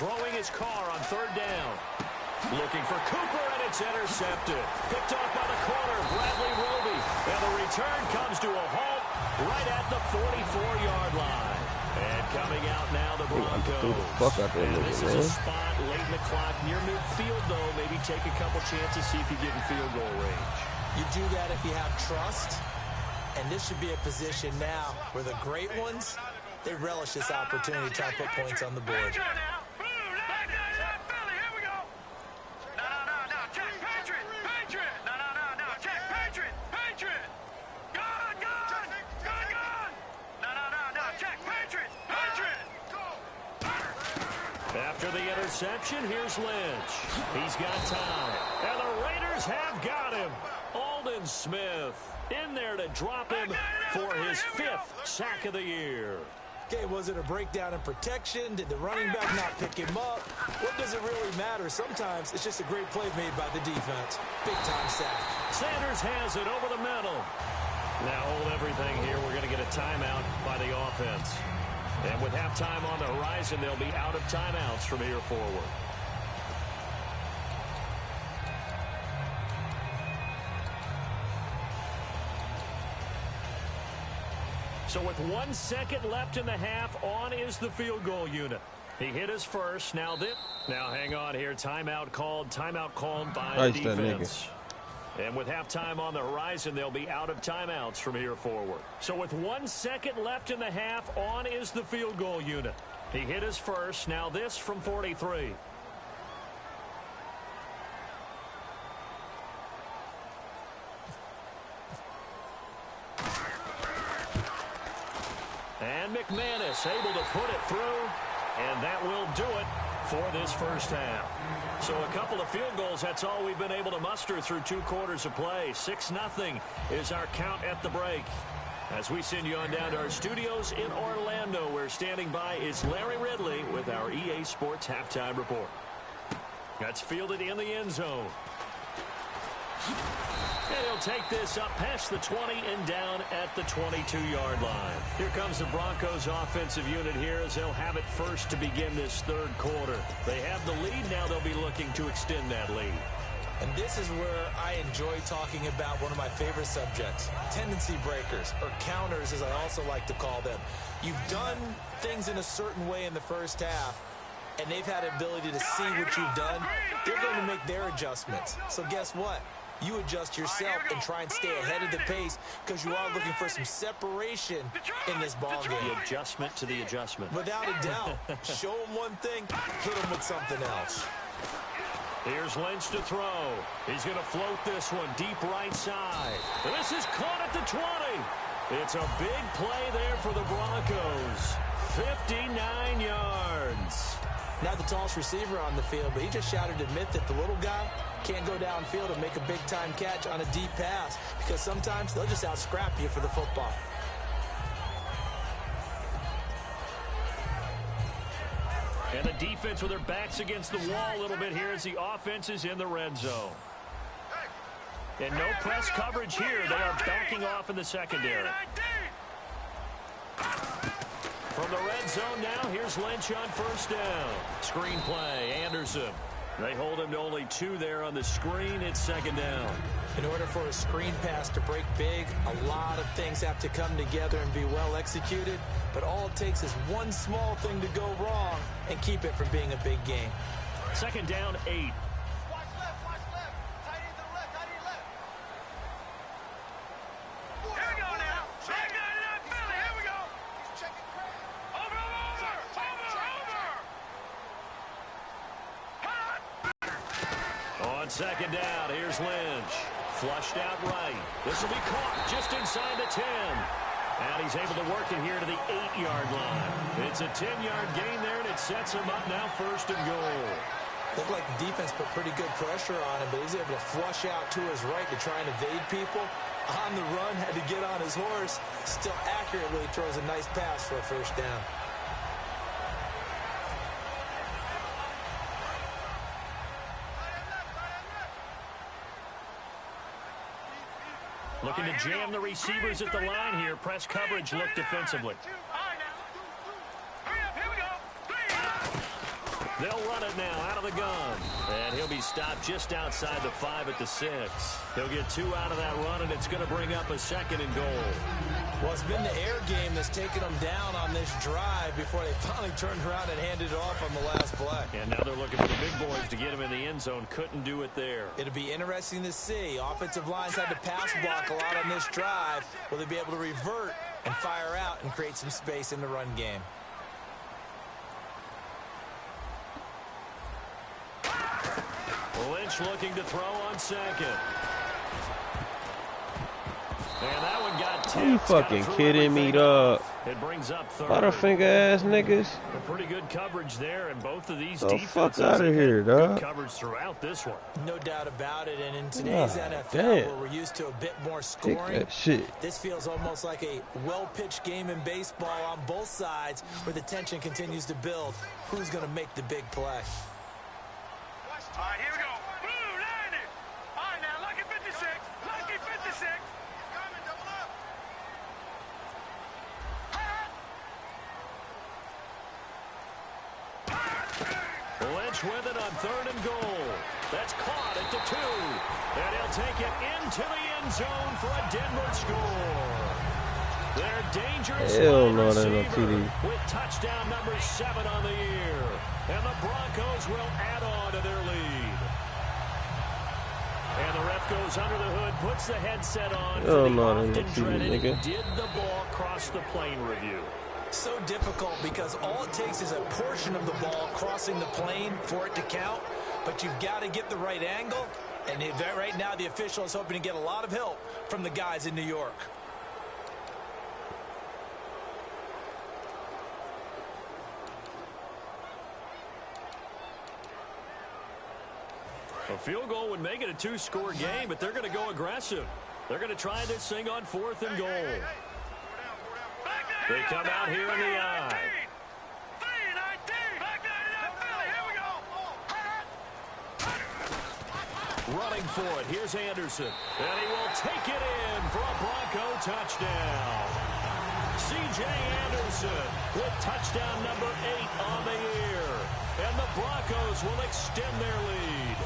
[SPEAKER 1] Throwing his car on third down. Looking for Cooper, and it's intercepted. Picked off by the corner, Bradley Roby. And the return comes to a halt right at the 44-yard line. And coming out now, the Broncos. And this is a spot late in the clock near midfield, though. Maybe take a couple chances, see if you get in field goal range.
[SPEAKER 3] You do that if you have trust. And this should be a position now where the great ones, they relish this opportunity to try to put points on the board.
[SPEAKER 1] After the interception, here's Lynch. He's got time. And the Raiders have got him. Aldon Smith in there to drop him for his 5th sack of the year.
[SPEAKER 3] Okay, was it a breakdown in protection? Did the running back not pick him up? What does it really matter? Sometimes it's just a great play made by the defense. Big-time sack.
[SPEAKER 1] Sanders has it over the middle. Now hold everything here. We're going to get a timeout by the offense. And with halftime on the horizon, they'll be out of timeouts from here forward. So with 1 second left in the half, on is the field goal unit. He hit his first. Now hang on here. Timeout called by the defense. And with halftime on the horizon, they'll be out of timeouts from here forward. So with 1 second left in the half, on is the field goal unit. He hit his first. Now this from 43. And McManus able to put it through. And that will do it for this first half. So a couple of field goals, that's all we've been able to muster through 2 quarters of play. 6-0 is our count at the break. As we send you on down to our studios in Orlando, where standing by is Larry Ridley with our EA Sports Halftime Report. That's fielded in the end zone. And he'll take this up past the 20 and down at the 22-yard line. Here comes the Broncos offensive unit here as they'll have it first to begin this third quarter. They have the lead. Now they'll be looking to extend that lead.
[SPEAKER 3] And this is where I enjoy talking about one of my favorite subjects, tendency breakers, or counters as I also like to call them. You've done things in a certain way in the first half, and they've had the ability to see what you've done. They're going to make their adjustments. So guess what? You adjust yourself and try and stay ahead of the pace because you are looking for some separation in this ball game.
[SPEAKER 1] The adjustment to the adjustment.
[SPEAKER 3] Without a doubt. Show them one thing, hit them with something else.
[SPEAKER 1] Here's Lynch to throw. He's going to float this one deep right side. And this is caught at the 20. It's a big play there for the Broncos. 59 yards.
[SPEAKER 3] Not the tallest receiver on the field, but he just shouted to admit that the little guy can't go downfield and make a big-time catch on a deep pass because sometimes they'll just out-scrap you for the football.
[SPEAKER 1] And the defense with their backs against the wall a little bit here as the offense is in the red zone. And no press coverage here. They are backing off in the secondary. From the red zone now, here's Lynch on first down. Screen play, Anderson. They hold him to only 2 there on the screen. It's second down.
[SPEAKER 3] In order for a screen pass to break big, a lot of things have to come together and be well executed. But all it takes is one small thing to go wrong and keep it from being a big game.
[SPEAKER 1] Second down, 8.
[SPEAKER 4] Watch left, watch left. Tight end to the left, tight end left. Here we go now. Check it out, Billy. Here we go. He's checking crack. Over.
[SPEAKER 1] On second down, here's Lynch. Flushed out right. This will be caught just inside the 10. And he's able to work it here to the 8-yard line. It's a 10-yard gain there, and it sets him up now first and goal.
[SPEAKER 3] Looked like the defense put pretty good pressure on him, but he's able to flush out to his right to try and evade people. On the run, had to get on his horse. Still accurately throws a nice pass for a first down.
[SPEAKER 1] Looking to jam the receivers at the line here. Press coverage look defensively. They'll run it now out of the gun. And he'll be stopped just outside the 5 at the 6. He'll get 2 out of that run, and it's going to bring up a second and goal.
[SPEAKER 3] Well, it's been the air game that's taken them down on this drive before they finally turned around and handed it off on the last play.
[SPEAKER 1] And now they're looking for the big boys to get him in the end zone. Couldn't do it there.
[SPEAKER 3] It'll be interesting to see. Offensive lines had to pass block a lot on this drive. Will they be able to revert and fire out and create some space in the run game?
[SPEAKER 1] Lynch looking to throw on second. And that one got tipped.
[SPEAKER 2] You fucking kidding me, dog?
[SPEAKER 1] It brings up third.
[SPEAKER 2] Butterfinger ass niggas.
[SPEAKER 1] Pretty good coverage there, and both of these
[SPEAKER 2] The
[SPEAKER 1] defenses
[SPEAKER 2] fuck out of here, dog.
[SPEAKER 1] good coverage throughout this one.
[SPEAKER 3] No doubt about it. And in today's NFL, where we're used to a bit more
[SPEAKER 2] Take
[SPEAKER 3] scoring,
[SPEAKER 2] that shit.
[SPEAKER 3] this feels almost like a well-pitched game in baseball on both sides where the tension continues to build. Who's going to make the big play?
[SPEAKER 4] All right, here we go. Blue, line it. All right, now, lucky 56. Lucky 56. Coming, double up.
[SPEAKER 1] Lynch with it on third and goal. That's caught at the 2. And he'll take it into the end zone for a Denver score. Their dangerous
[SPEAKER 2] Hell
[SPEAKER 1] wide
[SPEAKER 2] no, that ain't no
[SPEAKER 1] receiver
[SPEAKER 2] TD.
[SPEAKER 1] with touchdown number 7 on the year. And the Broncos will add on to their lead. And the ref goes under the hood, puts the headset on
[SPEAKER 2] Hell
[SPEAKER 1] for the
[SPEAKER 2] no, that ain't no
[SPEAKER 1] often
[SPEAKER 2] TD,
[SPEAKER 1] dreaded
[SPEAKER 2] nigga.
[SPEAKER 1] did the ball cross the plane review.
[SPEAKER 3] So difficult because all it takes is a portion of the ball crossing the plane for it to count, but you've got to get the right angle, and right now the official is hoping to get a lot of help from the guys in New York.
[SPEAKER 1] A field goal would make it a 2-score game, but they're going to go aggressive. They're going to try this thing on 4th and goal. They come out here in the eye. Running for it. Here's Anderson. And he will take it in for a Bronco touchdown. C.J. Anderson with touchdown number 8 on the year. And the Broncos will extend their lead.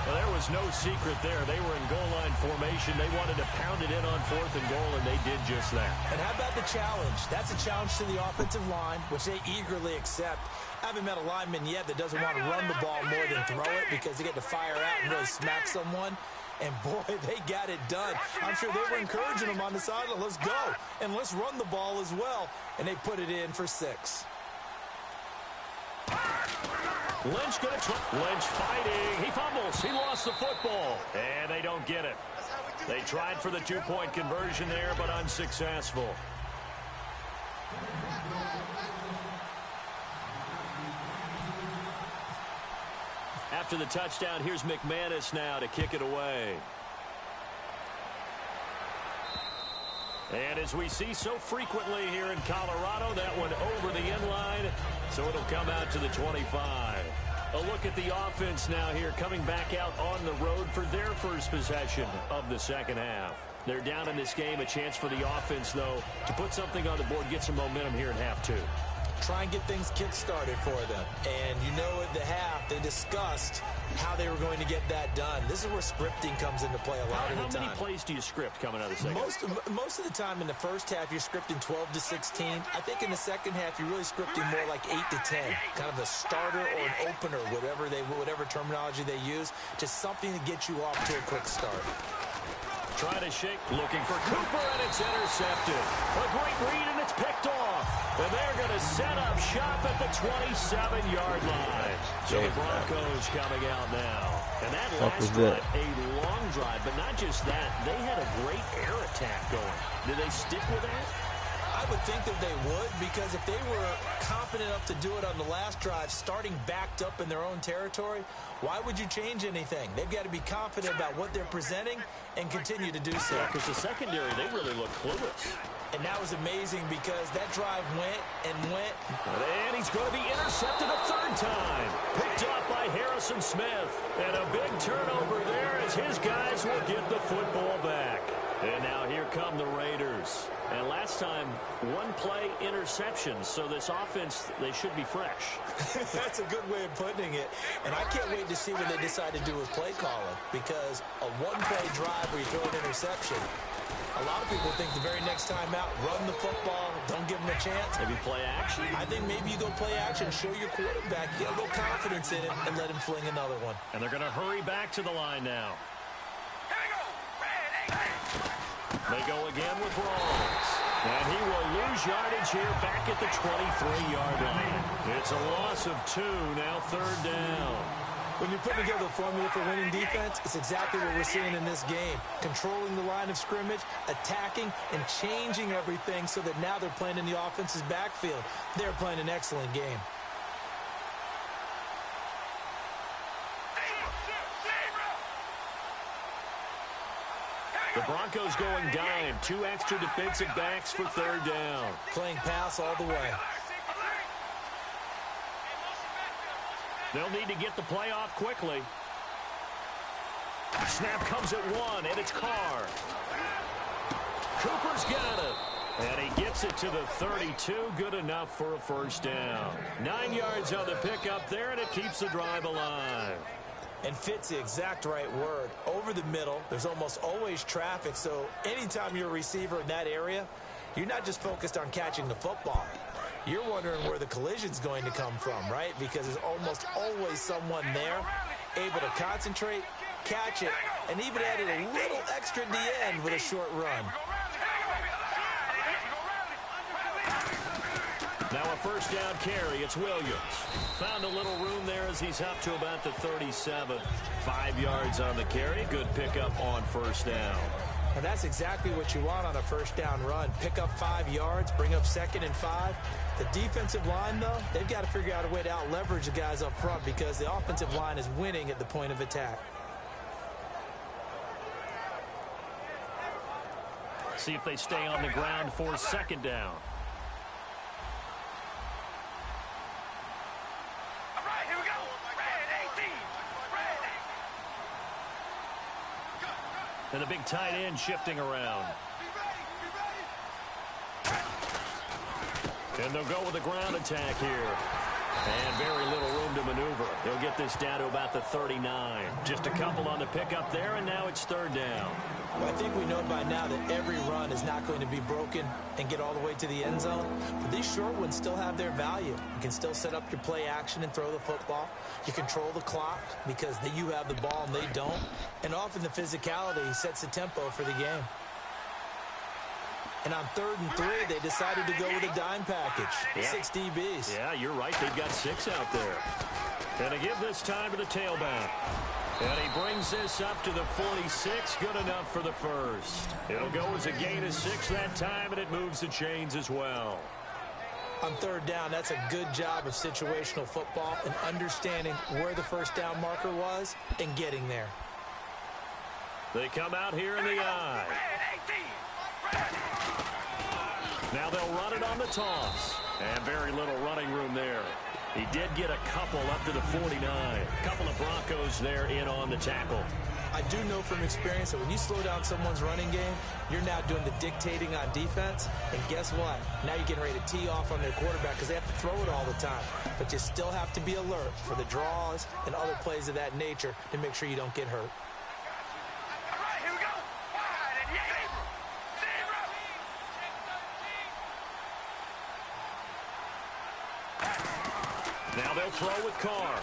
[SPEAKER 1] Well, there was no secret there. They were in goal line formation. They wanted to pound it in on 4th and goal, and they did just that.
[SPEAKER 3] And how about the challenge? That's a challenge to the offensive line, which they eagerly accept. I haven't met a lineman yet that doesn't want to run the ball more than throw it because they get to fire out and really smack someone. And, boy, they got it done. I'm sure they were encouraging them on the sideline. Let's go, and let's run the ball as well. And they put it in for 6.
[SPEAKER 1] Lynch going to try. Lynch fighting. He fumbles. He lost the football. And they don't get it. They tried for the 2-point conversion there, but unsuccessful. After the touchdown, here's McManus now to kick it away. And as we see so frequently here in Colorado, that one over the end line, so it'll come out to the 25. A look at the offense now here, coming back out on the road for their first possession of the second half. They're down in this game, a chance for the offense, though, to put something on the board, get some momentum here in half 2.
[SPEAKER 3] Try and get things kick-started for them. And you know at the half, they discussed how they were going to get that done. This is where scripting comes into play a lot of the time.
[SPEAKER 1] How many plays do you script coming out of the second?
[SPEAKER 3] Most of the time in the first half, you're scripting 12 to 16. I think in the second half, you're really scripting more like 8 to 10. Kind of a starter or an opener, whatever terminology they use. Just something to get you off to a quick start.
[SPEAKER 1] Trying to shake, looking for Cooper, and it's intercepted. A great read, and it's picked off. And they're going to set up shop at the 27-yard line. So the Broncos coming out now. And that last drive, a long drive, but not just that. They had a great air attack going. Did they stick with that?
[SPEAKER 3] I would think that they would, because if they were confident enough to do it on the last drive, starting backed up in their own territory, why would you change anything? They've got to be confident about what they're presenting and continue to do so.
[SPEAKER 1] Yeah, because the secondary, they really look clueless.
[SPEAKER 3] And that was amazing because that drive went and went.
[SPEAKER 1] And he's going to be intercepted a 3rd time. Picked up by Harrison Smith. And a big turnover there as his guys will get the football back. And now here come the Raiders. And last time, 1-play interceptions. So this offense, they should be fresh.
[SPEAKER 3] That's a good way of putting it. And I can't wait to see what they decide to do with play calling. Because a 1-play drive where you throw an interception, a lot of people think the very next time out, run the football, don't give them a chance.
[SPEAKER 1] Maybe play action?
[SPEAKER 3] I think maybe you go play action, show your quarterback, get a little confidence in it, and let him fling another one.
[SPEAKER 1] And they're going to hurry back to the line now. They go again with Rawls. And he will lose yardage here back at the 23-yard line. It's a loss of 2, now 3rd down.
[SPEAKER 3] When you put together a formula for winning defense, it's exactly what we're seeing in this game. Controlling the line of scrimmage, attacking, and changing everything so that now they're playing in the offense's backfield. They're playing an excellent game.
[SPEAKER 1] The Broncos going dime. 2 extra defensive backs for 3rd down.
[SPEAKER 3] Playing pass all the way.
[SPEAKER 1] They'll need to get the play off quickly. Snap comes at 1, and it's Carr. Cooper's got it. And he gets it to the 32. Good enough for a 1st down. 9 yards on the pickup there, and it keeps the drive alive.
[SPEAKER 3] And fits the exact right word. Over the middle, there's almost always traffic, so anytime you're a receiver in that area, you're not just focused on catching the football. You're wondering where the collision's going to come from, right? Because there's almost always someone there able to concentrate, catch it, and even added a little extra at the end with a short run.
[SPEAKER 1] Now a 1st down carry. It's Williams. Found a little room there as he's up to about the 37. 5 yards on the carry. Good pickup on 1st down.
[SPEAKER 3] And that's exactly what you want on a first down run. Pick up 5 yards, bring up 2nd and 5. The defensive line, though, they've got to figure out a way to out-leverage the guys up front because the offensive line is winning at the point of attack.
[SPEAKER 1] See if they stay on the ground for 2nd down.
[SPEAKER 4] All right, here we go. Red 18. Red 8.
[SPEAKER 1] And the big tight end shifting around. And they'll go with a ground attack here. And very little room to maneuver. They'll get this down to about the 39. Just a couple on the pickup there, and now it's 3rd down.
[SPEAKER 3] Well, I think we know by now that every run is not going to be broken and get all the way to the end zone. But these short ones still have their value. You can still set up your play action and throw the football. You control the clock because you have the ball and they don't. And often the physicality sets the tempo for the game. And on 3rd and 3, they decided to go with a dime package. 6 DBs.
[SPEAKER 1] Yeah, you're right. They've got 6 out there. And they give this time to the tailback. And he brings this up to the 46. Good enough for the first. It'll go as a gain of 6 that time, and it moves the chains as well.
[SPEAKER 3] On 3rd down, that's a good job of situational football and understanding where the first down marker was and getting there.
[SPEAKER 1] They come out here in the eye. Now they'll run it on the toss. And very little running room there. He did get a couple up to the 49. A couple of Broncos there in on the tackle.
[SPEAKER 3] I do know from experience that when you slow down someone's running game, you're now doing the dictating on defense. And guess what? Now you're getting ready to tee off on their quarterback because they have to throw it all the time. But you still have to be alert for the draws and other plays of that nature to make sure you don't get hurt.
[SPEAKER 4] All right, here we go. Wide and zero.
[SPEAKER 1] Now they'll throw with Carr.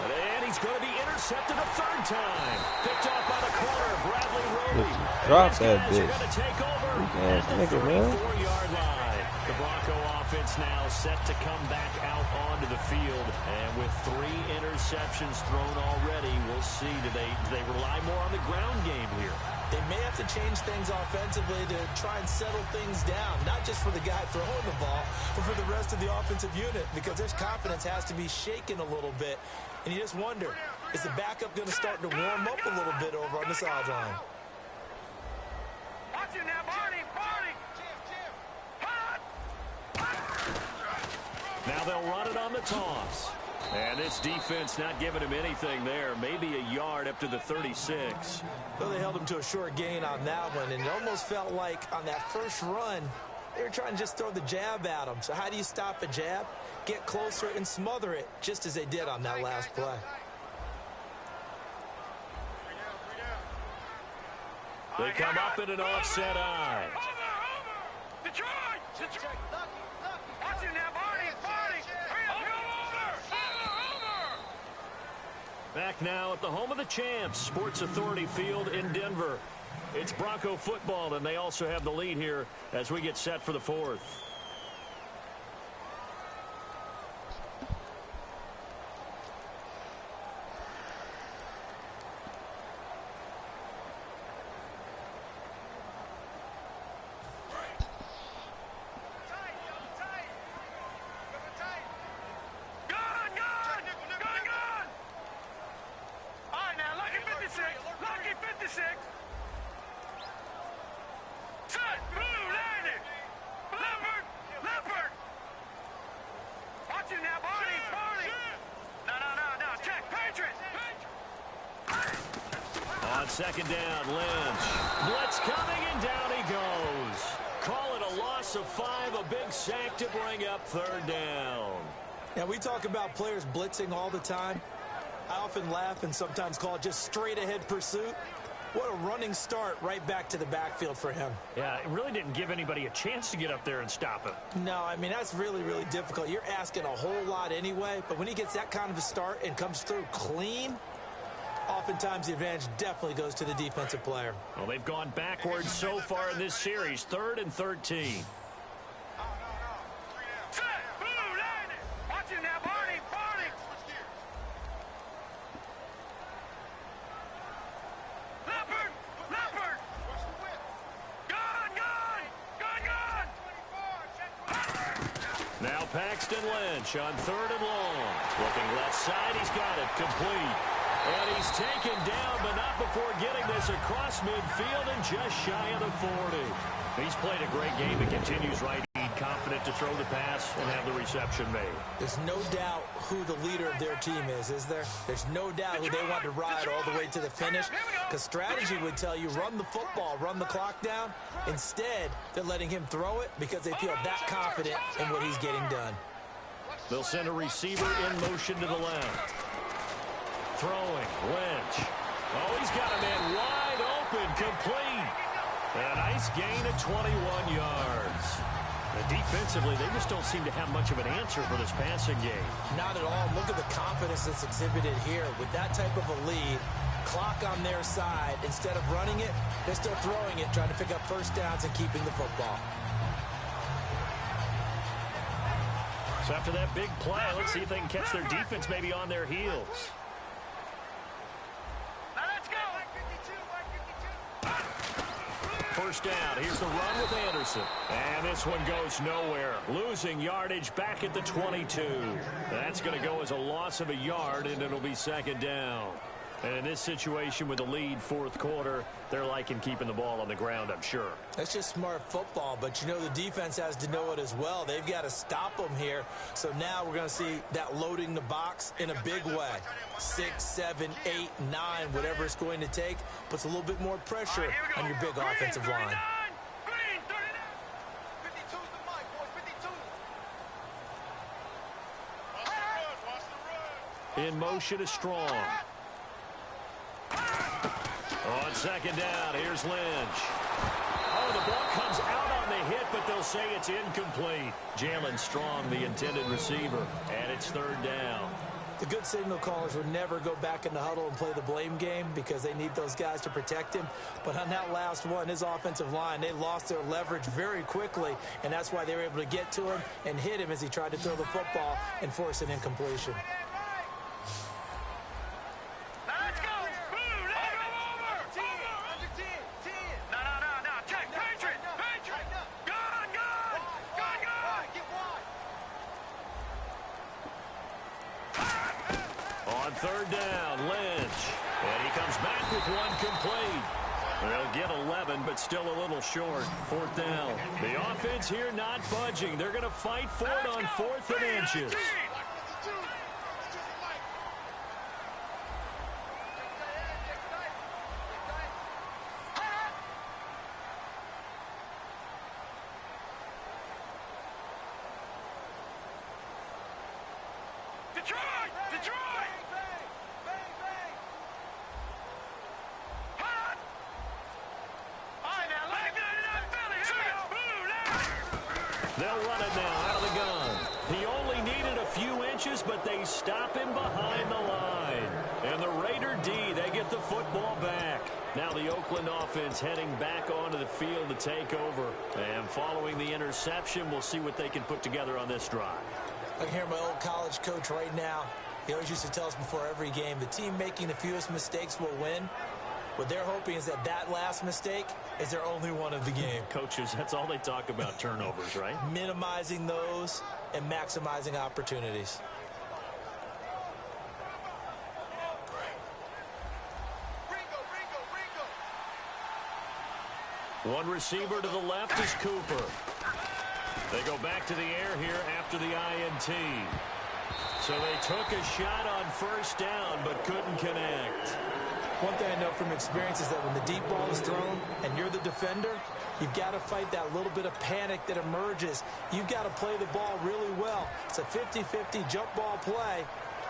[SPEAKER 1] And he's going to be intercepted a 3rd time. Picked off by the corner, Bradley Roby.
[SPEAKER 2] Drop that bitch.
[SPEAKER 1] Going to take over
[SPEAKER 2] Yes,
[SPEAKER 1] at the
[SPEAKER 2] nigga, man.
[SPEAKER 1] 34-yard line. The Bronco offense now set to come back out onto the field. And with 3 interceptions thrown already, we'll see. Do they rely more on the ground game here?
[SPEAKER 3] They may have to change things offensively to try and settle things down, not just for the guy throwing the ball, but for the rest of the offensive unit, because their confidence has to be shaken a little bit. And you just wonder, is the backup going to start to warm up a little bit over on the sideline?
[SPEAKER 4] Watch it now, Barney.
[SPEAKER 1] Now they'll run it on the toss. And this defense not giving him anything there. Maybe a yard up to the 36.
[SPEAKER 3] Well, they held him to a short gain on that one, and it almost felt like on that first run, they were trying to just throw the jab at him. So how do you stop a jab? Get closer and smother it, just as they did on that last play.
[SPEAKER 1] They come up in an offset eye.
[SPEAKER 4] Over. Detroit. Watch it now, Barney.
[SPEAKER 1] Back now at the home of the champs, Sports Authority Field in Denver. It's Bronco football, and they also have the lead here as we get set for the 4th. On 2nd down, Lynch. Blitz coming, and down he goes. Call it a loss of 5, a big sack to bring up 3rd down.
[SPEAKER 3] Now, we talk about players blitzing all the time. I often laugh and sometimes call it just straight-ahead pursuit. What a running start right back to the backfield for him.
[SPEAKER 1] Yeah, it really didn't give anybody a chance to get up there and stop him.
[SPEAKER 3] No, I mean, that's really, really difficult. You're asking a whole lot anyway, but when he gets that kind of a start and comes through clean, oftentimes the advantage definitely goes to the defensive player.
[SPEAKER 1] Well, they've gone backwards so far in this series, 3rd and 13.
[SPEAKER 4] Leopard!
[SPEAKER 1] Now Paxton Lynch on 3rd and long. Looking left side, he's got it, complete. And he's taken down, but not before getting this across midfield and just shy of the 40. He's played a great game and continues right. Confident to throw the pass and have the reception made.
[SPEAKER 3] There's no doubt who the leader of their team is there? There's no doubt who they want to ride all the way to the finish, because strategy would tell you run the football, run the clock down. Instead, they're letting him throw it because they feel that confident in what he's getting done.
[SPEAKER 1] They'll send a receiver in motion to the left. Throwing, Lynch. Oh, he's got a man wide open, complete. A nice gain of 21 yards. And defensively, they just don't seem to have much of an answer for this passing game.
[SPEAKER 3] Not at all. Look at the confidence that's exhibited here. With that type of a lead, clock on their side, instead of running it, they're still throwing it, trying to pick up first downs and keeping the football.
[SPEAKER 1] So after that big play, let's see if they can catch their defense maybe on their heels. First down. Here's the run with Anderson. And this one goes nowhere. Losing yardage back at the 22. That's going to go as a loss of a yard, and it'll be 2nd down. And in this situation with the lead 4th quarter, they're liking keeping the ball on the ground, I'm sure.
[SPEAKER 3] That's just smart football, but you know the defense has to know it as well. They've got to stop them here. So now we're going to see that loading the box in a big way. 6, 7, 8, 9, whatever it's going to take, puts a little bit more pressure on your big offensive line.
[SPEAKER 1] In motion is Strong. On 2nd down, here's Lynch. Oh, the ball comes out on the hit, but they'll say it's incomplete. Jalen Strong, the intended receiver, and it's 3rd down.
[SPEAKER 3] The good signal callers would never go back in the huddle and play the blame game because they need those guys to protect him. But on that last one, his offensive line, they lost their leverage very quickly, and that's why they were able to get to him and hit him as he tried to throw the football and force an incompletion.
[SPEAKER 1] On 3rd down, Lynch. And he comes back with one complete. They'll get 11, but still a little short. 4th down. The offense here not budging. They're going to fight for it on 4th and inches. They'll run it now out of the gun. He only needed a few inches, but they stop him behind the line. And the Raider D, they get the football back. Now the Oakland offense heading back onto the field to take over. And following the interception, we'll see what they can put together on this drive.
[SPEAKER 3] I can hear my old college coach right now. He always used to tell us before every game, the team making the fewest mistakes will win. What they're hoping is that last mistake is their only one of the game.
[SPEAKER 1] Coaches, that's all they talk about, turnovers, right?
[SPEAKER 3] Minimizing those and maximizing opportunities.
[SPEAKER 1] One receiver to the left is Cooper. They go back to the air here after the INT. So they took a shot on 1st down but couldn't connect.
[SPEAKER 3] One thing I know from experience is that when the deep ball is thrown and you're the defender, you've got to fight that little bit of panic that emerges. You've got to play the ball really well. It's a 50-50 jump ball play.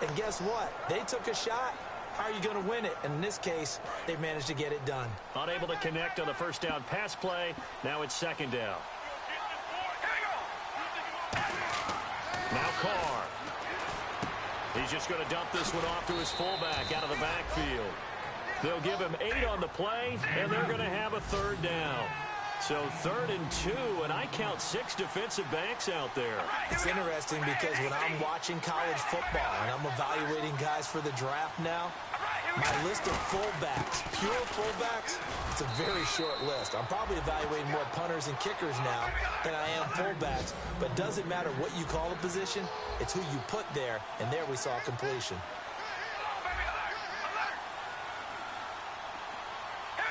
[SPEAKER 3] And guess what? They took a shot. How are you going to win it? And in this case, they managed to get it done.
[SPEAKER 1] Unable to connect on the 1st down pass play. Now it's 2nd down. Now Carr. He's just going to dump this one off to his fullback out of the backfield. They'll give him 8 on the play, and they're going to have a 3rd down. So 3rd and 2, and I count 6 defensive backs out there.
[SPEAKER 3] It's interesting because when I'm watching college football and I'm evaluating guys for the draft now, My list of fullbacks, pure fullbacks, it's a very short list. I'm probably evaluating more punters and kickers now than I am fullbacks, but it doesn't matter what you call a position, it's who you put there, and there we saw completion.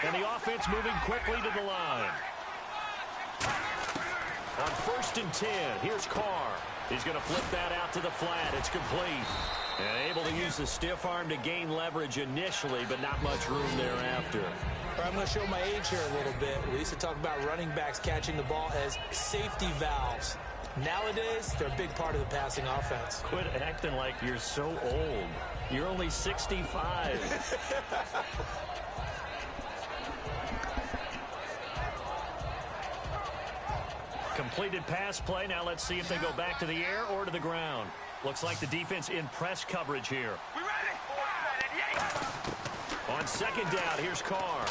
[SPEAKER 1] And the offense moving quickly to the line. On 1st and 10, here's Carr. He's going to flip that out to the flat. It's complete. And able to use the stiff arm to gain leverage initially, but not much room thereafter.
[SPEAKER 3] I'm going to show my age here a little bit. We used to talk about running backs catching the ball as safety valves. Nowadays, they're a big part of the passing offense.
[SPEAKER 1] Quit acting like you're so old. You're only 65. Completed pass play. Now let's see if they go back to the air or to the ground. Looks like the defense in press coverage here.
[SPEAKER 4] We ready?
[SPEAKER 1] On 2nd down, here's Carr.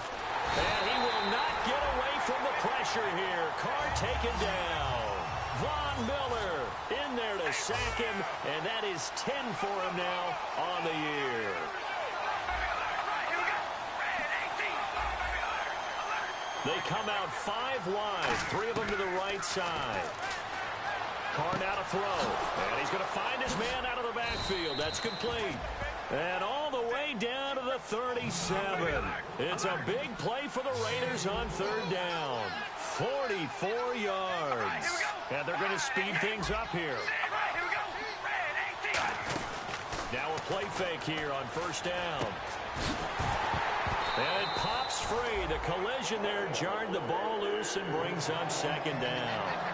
[SPEAKER 1] And he will not get away from the pressure here. Carr taken down. Von Miller in there to sack him, and that is 10 for him now on the year. They come out 5 wide, 3 of them to the right side. Carr now to throw, and he's going to find his man out of the backfield. That's complete. And all the way down to the 37. It's a big play for the Raiders on 3rd down. 44 yards. And they're going to speed things up here. Now a play fake here on 1st down. And it pops free. The collision there jarred the ball loose and brings up 2nd down.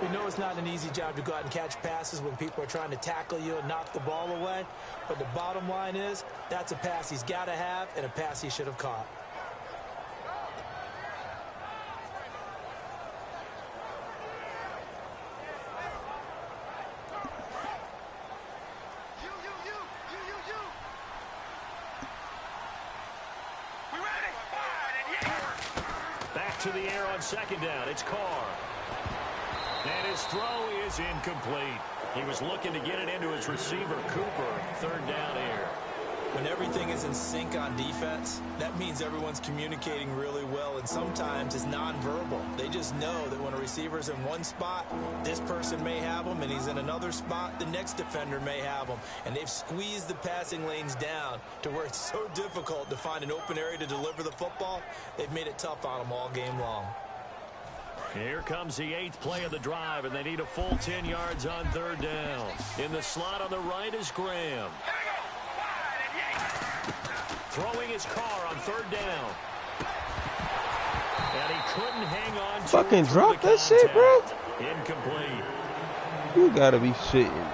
[SPEAKER 3] We know it's not an easy job to go out and catch passes when people are trying to tackle you and knock the ball away. But the bottom line is, that's a pass he's got to have and a pass he should have caught.
[SPEAKER 1] Back to the air on 2nd down. It's Carr. And his throw is incomplete. He was looking to get it into his receiver, Cooper. 3rd down here.
[SPEAKER 3] When everything is in sync on defense, that means everyone's communicating really well, and sometimes it's nonverbal. They just know that when a receiver's in one spot, this person may have him, and he's in another spot, the next defender may have him. And they've squeezed the passing lanes down to where it's so difficult to find an open area to deliver the football. They've made it tough on them all game long.
[SPEAKER 1] Here comes the 8th play of the drive, and they need a full 10 yards on 3rd down. In the slot on the right is Graham. Throwing his Carr on 3rd down. And he couldn't hang on to
[SPEAKER 2] fucking
[SPEAKER 1] it.
[SPEAKER 2] Drop that shit, bro.
[SPEAKER 1] Incomplete.
[SPEAKER 2] You gotta be shitting.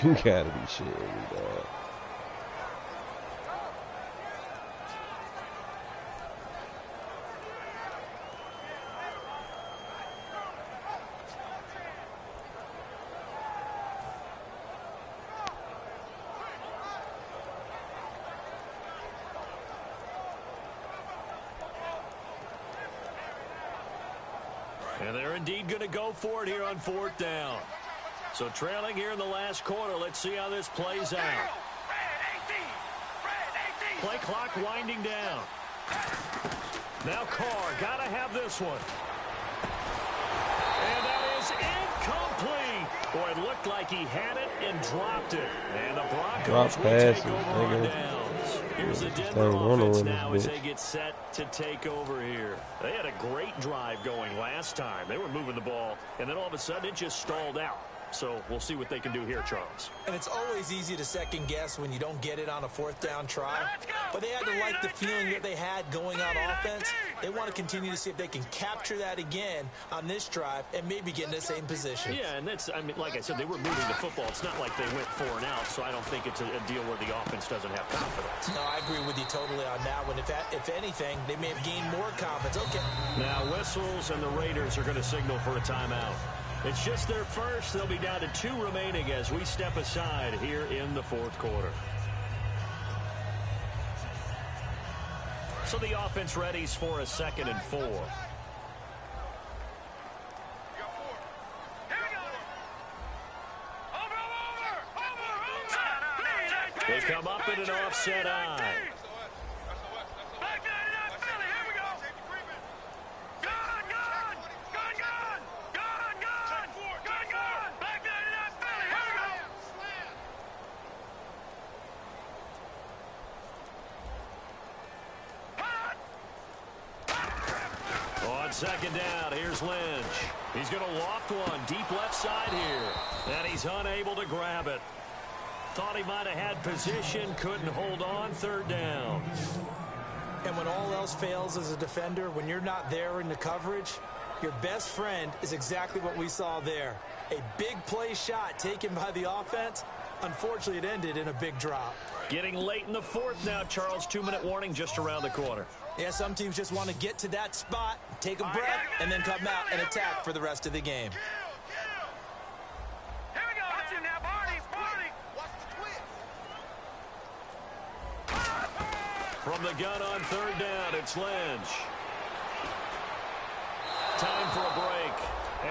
[SPEAKER 2] You gotta be shitting me, dog.
[SPEAKER 1] And they're indeed going to go for it here on 4th down. So trailing here in the last quarter. Let's see how this plays out. Play clock winding down. Now Carr, got to have this one. And that is incomplete. Boy, it looked like he had it and dropped it. And the Broncos will take over on downs. Here's the Denver offense now as they get set to take over here. They had a great drive going last time. They were moving the ball, and then all of a sudden it just stalled out. So we'll see what they can do here, Charles.
[SPEAKER 3] And it's always easy to second guess when you don't get it on a 4th down try. But they had to like the feeling that they had going on offense. They want to continue to see if they can capture that again on this drive and maybe get in the same position.
[SPEAKER 1] Yeah, and that's, I mean, like I said, they were moving the football. It's not like they went 4 and out, so I don't think it's a deal where the offense doesn't have confidence.
[SPEAKER 3] No, I agree with you totally on that one. If anything, they may have gained more confidence. Okay.
[SPEAKER 1] Now whistles, and the Raiders are going to signal for a timeout. It's just their first. They'll be down to 2 remaining as we step aside here in the 4th quarter. So the offense readies for a 2nd and 4.
[SPEAKER 4] Here we go.
[SPEAKER 1] They come up in an offset eye. Second down, here's Lynch. He's going to loft one deep left side here, and he's unable to grab it. Thought he might have had position, couldn't hold on. Third down.
[SPEAKER 3] And when all else fails as a defender, when you're not there in the coverage, your best friend is exactly what we saw there. A big play shot taken by the offense. Unfortunately, it ended in a big drop.
[SPEAKER 1] Getting late in the fourth now, Charles. 2-minute warning just around the corner.
[SPEAKER 3] Yeah, some teams just want to get to that spot, take a breath, and then come out and attack for the rest of the game.
[SPEAKER 4] Here we go. Watch him now, Barney. Watch the twist.
[SPEAKER 1] From the gun on third down, it's Lynch. Time for a break.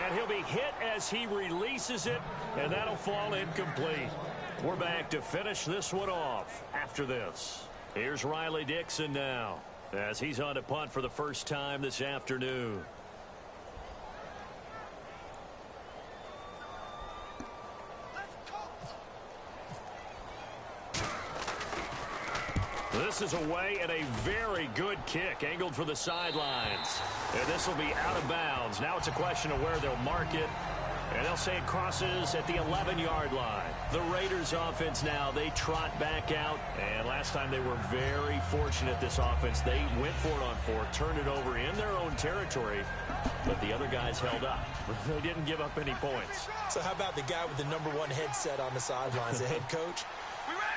[SPEAKER 1] And he'll be hit as he releases it, and that'll fall incomplete. We're back to finish this one off after this. Here's Riley Dixon now, as he's on to punt for the first time this afternoon. This is away and a very good kick angled for the sidelines. And this will be out of bounds. Now it's a question of where they'll mark it. And they'll say it crosses at the 11-yard line. The Raiders offense now, they trot back out. And last time they were very fortunate, this offense. They went for it on fourth, turned it over in their own territory. But the other guys held up. They didn't give up any points.
[SPEAKER 3] So how about the guy with the #1 headset on the sidelines, the head coach?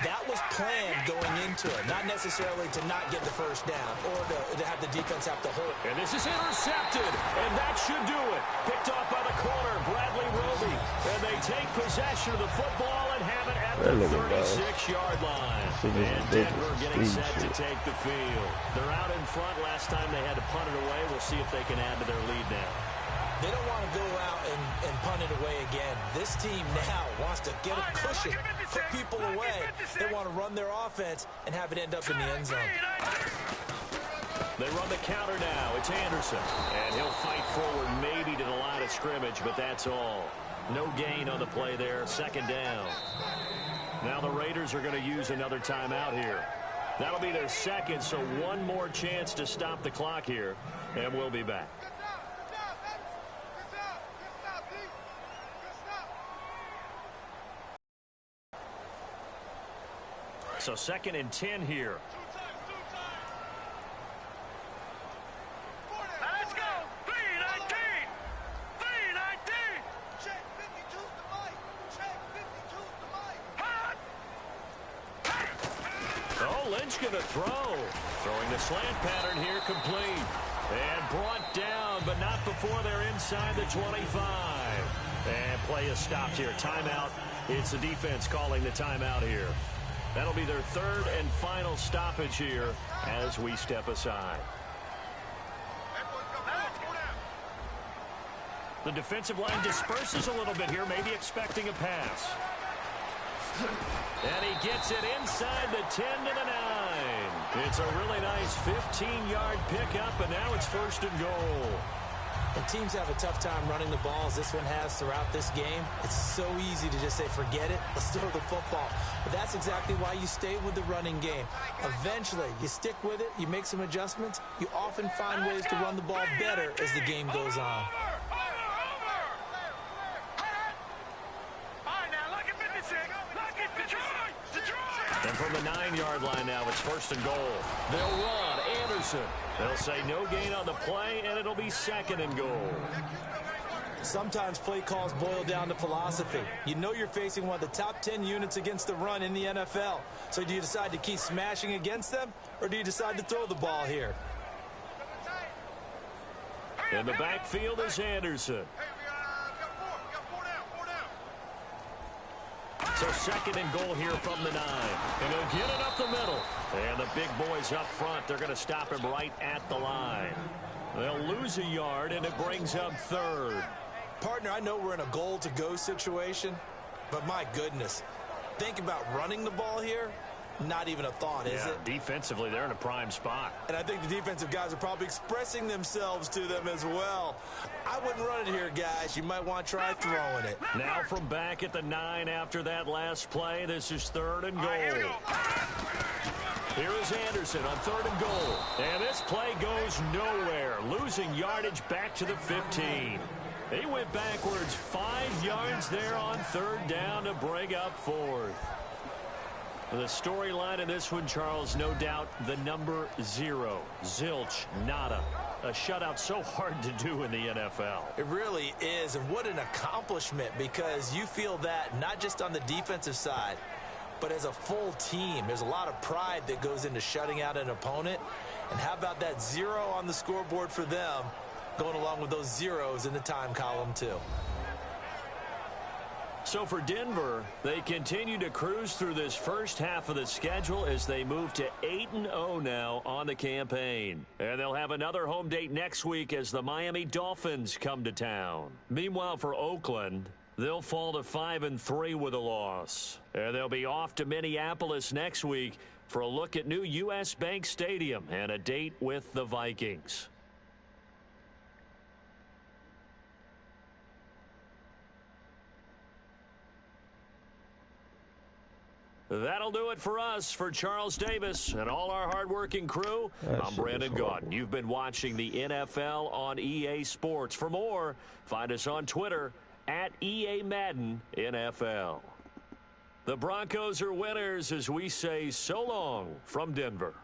[SPEAKER 3] That was planned going into it, not necessarily to not get the first down or to have the defense have to hold.
[SPEAKER 1] And this is intercepted, and that should do it. Picked off by the corner, Bradley Roby. And they take possession of the football and have it at the 36-yard line. And Denver getting set to take the field. They're out in front. Last time they had to punt it away. We'll see if they can add to their lead now.
[SPEAKER 3] They don't want to go out and punt it away again. This team now wants to get a cushion, put people away. They want to run their offense and have it end up in the end zone.
[SPEAKER 1] They run the counter now. It's Anderson. And he'll fight forward maybe to the line of scrimmage, but that's all. No gain on the play there. Second down. Now the Raiders are going to use another timeout here. That'll be their second, so one more chance to stop the clock here, and we'll be back. So 2nd and 10 here.
[SPEAKER 4] Let's go. 319. 319. Check 52's the mic. Check 52's the mic.
[SPEAKER 1] Oh, Lynch going to throw. Throwing the slant pattern here complete. And brought down, but not before they're inside the 25. And play is stopped here. Timeout. It's the defense calling the timeout here. That'll be their third and final stoppage here as we step aside. The defensive line disperses a little bit here, maybe expecting a pass. And he gets it inside the 10 to the 9. It's a really nice 15-yard pickup, and now it's 1st and goal.
[SPEAKER 3] And teams have a tough time running the ball as this one has throughout this game. It's so easy to just say, forget it, let's throw the football. But that's exactly why you stay with the running game. Eventually, you stick with it, you make some adjustments. You often find ways to run the ball better as the game goes on.
[SPEAKER 1] And from the 9-yard line now, it's 1st and goal. They'll run. Anderson. They'll say no gain on the play, and it'll be 2nd and goal.
[SPEAKER 3] Sometimes play calls boil down to philosophy. You know you're facing one of the top 10 units against the run in the NFL. So do you decide to keep smashing against them, or do you decide to throw the ball here?
[SPEAKER 1] In the backfield is Anderson. So 2nd and goal here from the 9. And he'll get it up the middle. And the big boys up front, they're going to stop him right at the line. They'll lose a yard, and it brings up 3rd.
[SPEAKER 3] Partner, I know we're in a goal-to-go situation, but my goodness, think about running the ball here. Not even a thought, is it?
[SPEAKER 1] Defensively, they're in a prime spot.
[SPEAKER 3] And I think the defensive guys are probably expressing themselves to them as well. I wouldn't run it here, guys. You might want to try throwing it.
[SPEAKER 1] Now from back at the 9 after that last play, this is 3rd and goal. Here is Anderson on 3rd and goal. And this play goes nowhere, losing yardage back to the 15. They went backwards 5 yards there on 3rd down to bring up 4th. The storyline in this one, Charles, no doubt the number 0. Zilch, nada. A shutout so hard to do in the NFL.
[SPEAKER 3] It really is, and what an accomplishment, because you feel that not just on the defensive side, but as a full team. There's a lot of pride that goes into shutting out an opponent. And how about that 0 on the scoreboard for them, going along with those zeros in the time column too.
[SPEAKER 1] So for Denver, they continue to cruise through this first half of the schedule as they move to 8-0 now on the campaign. And they'll have another home date next week as the Miami Dolphins come to town. Meanwhile, for Oakland, they'll fall to 5-3 with a loss. And they'll be off to Minneapolis next week for a look at new U.S. Bank Stadium and a date with the Vikings. That'll do it for us. For Charles Davis and all our hardworking crew, I'm Brandon Gaudin. You've been watching the NFL on EA Sports. For more, find us on Twitter at EA Madden NFL. The Broncos are winners as we say so long from Denver.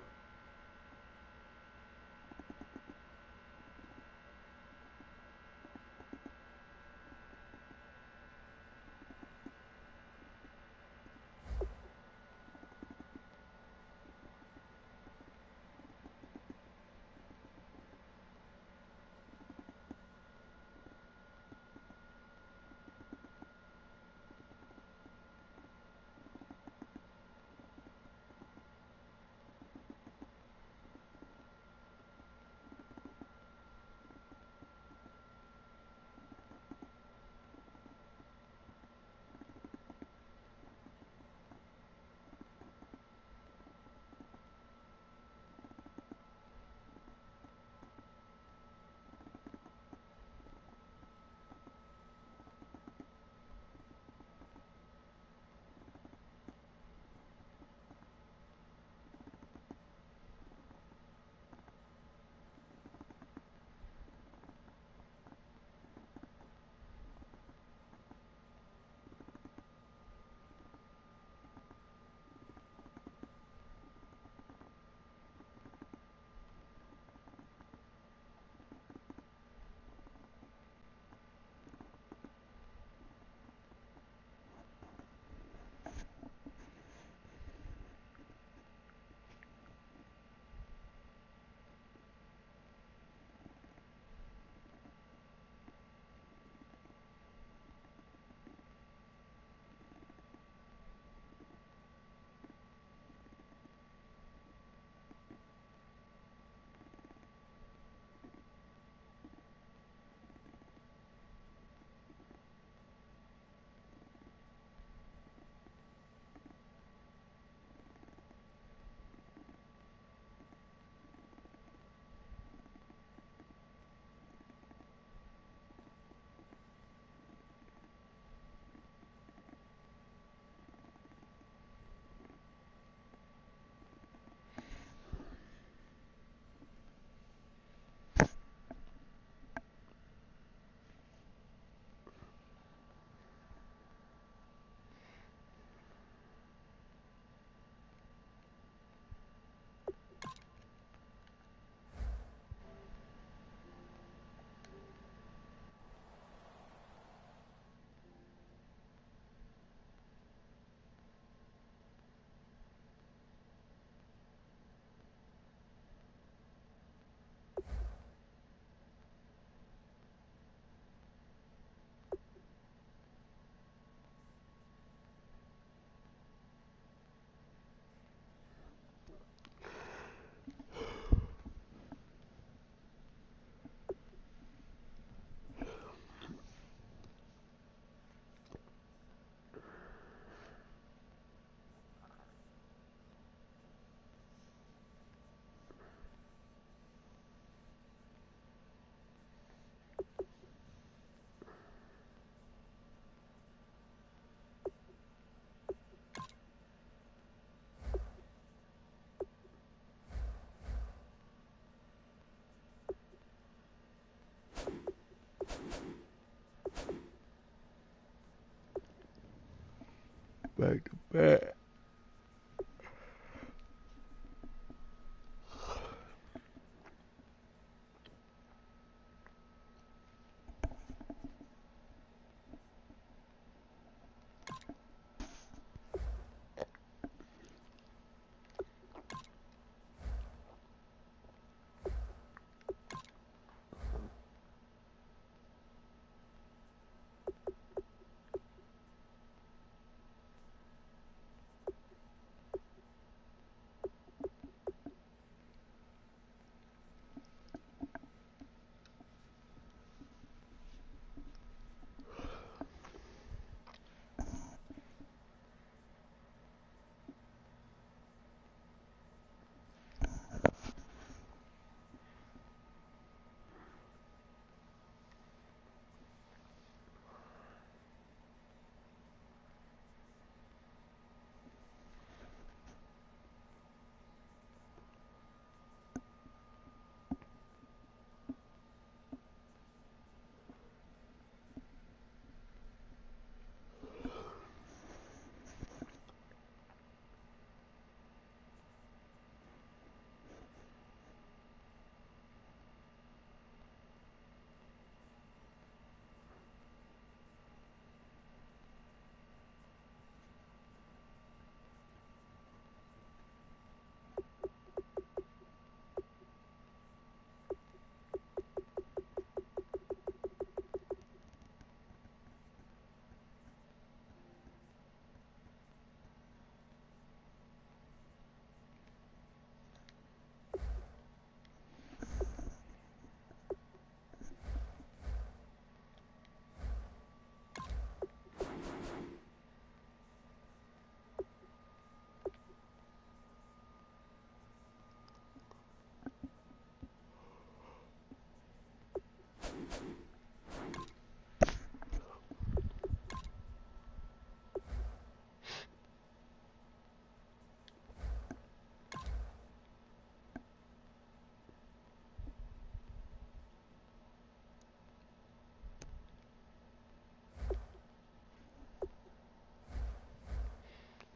[SPEAKER 2] Back to back.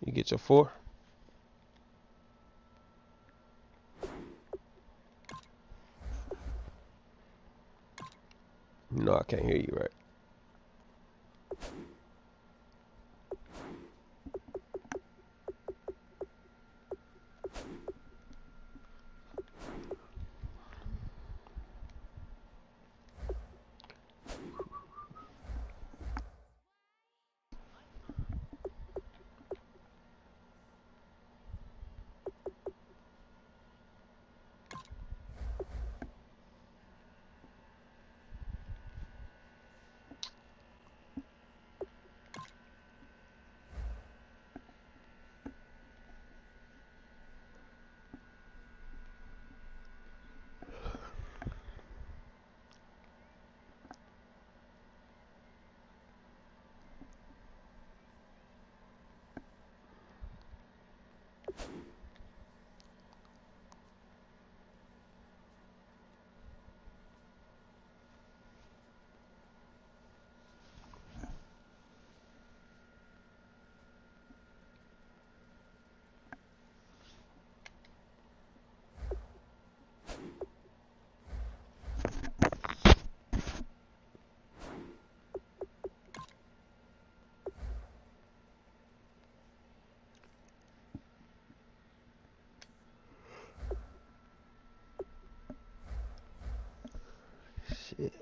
[SPEAKER 2] You get your 4? No, I can't hear you right. Shit.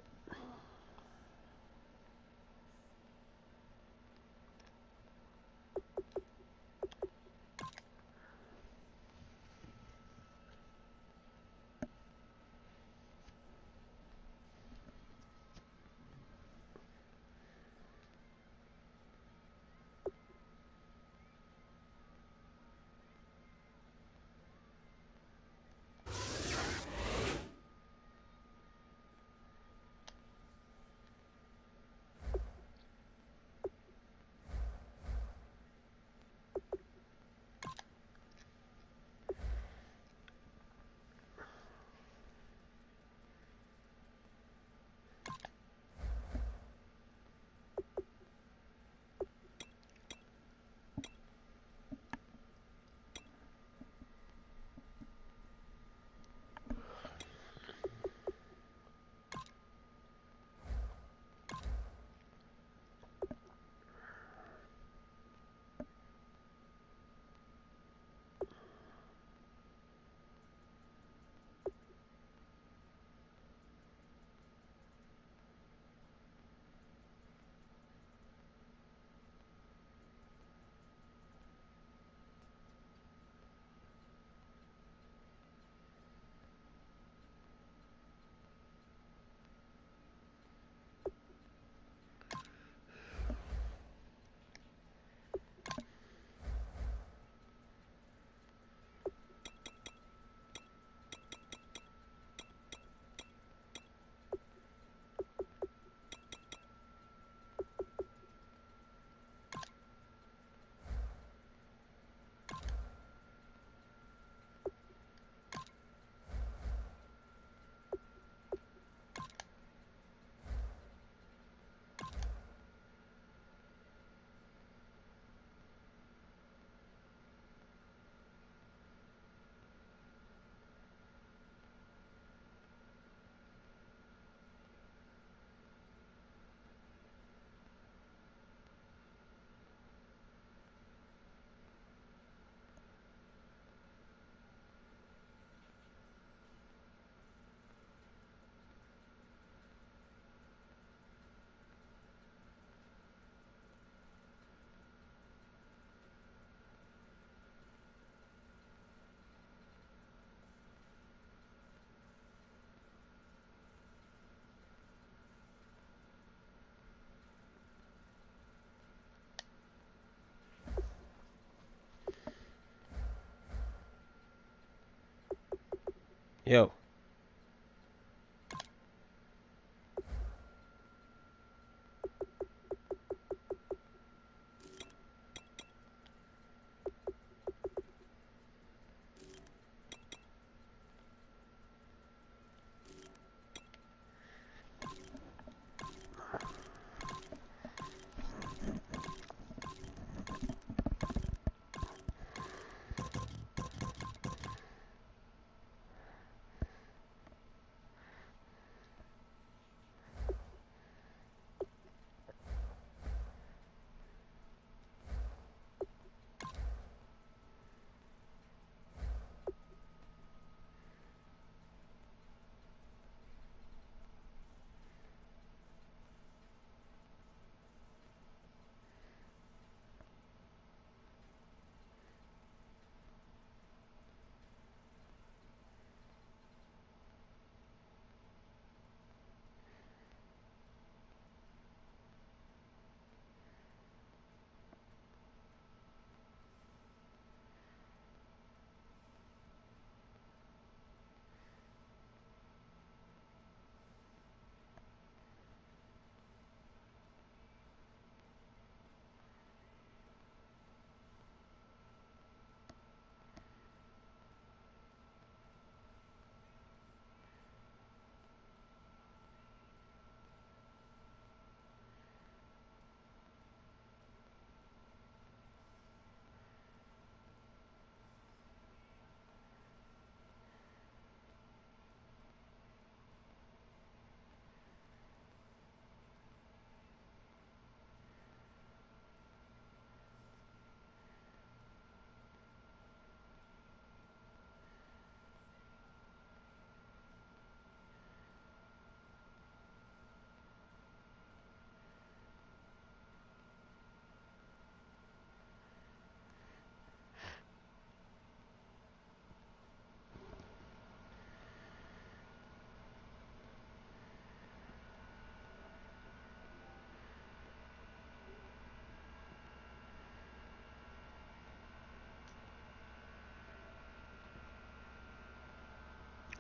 [SPEAKER 2] Yo.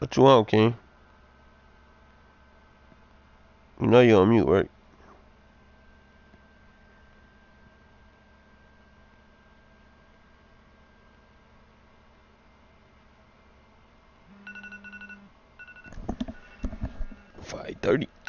[SPEAKER 2] What you want, King? You know you're on mute, right? $5:30.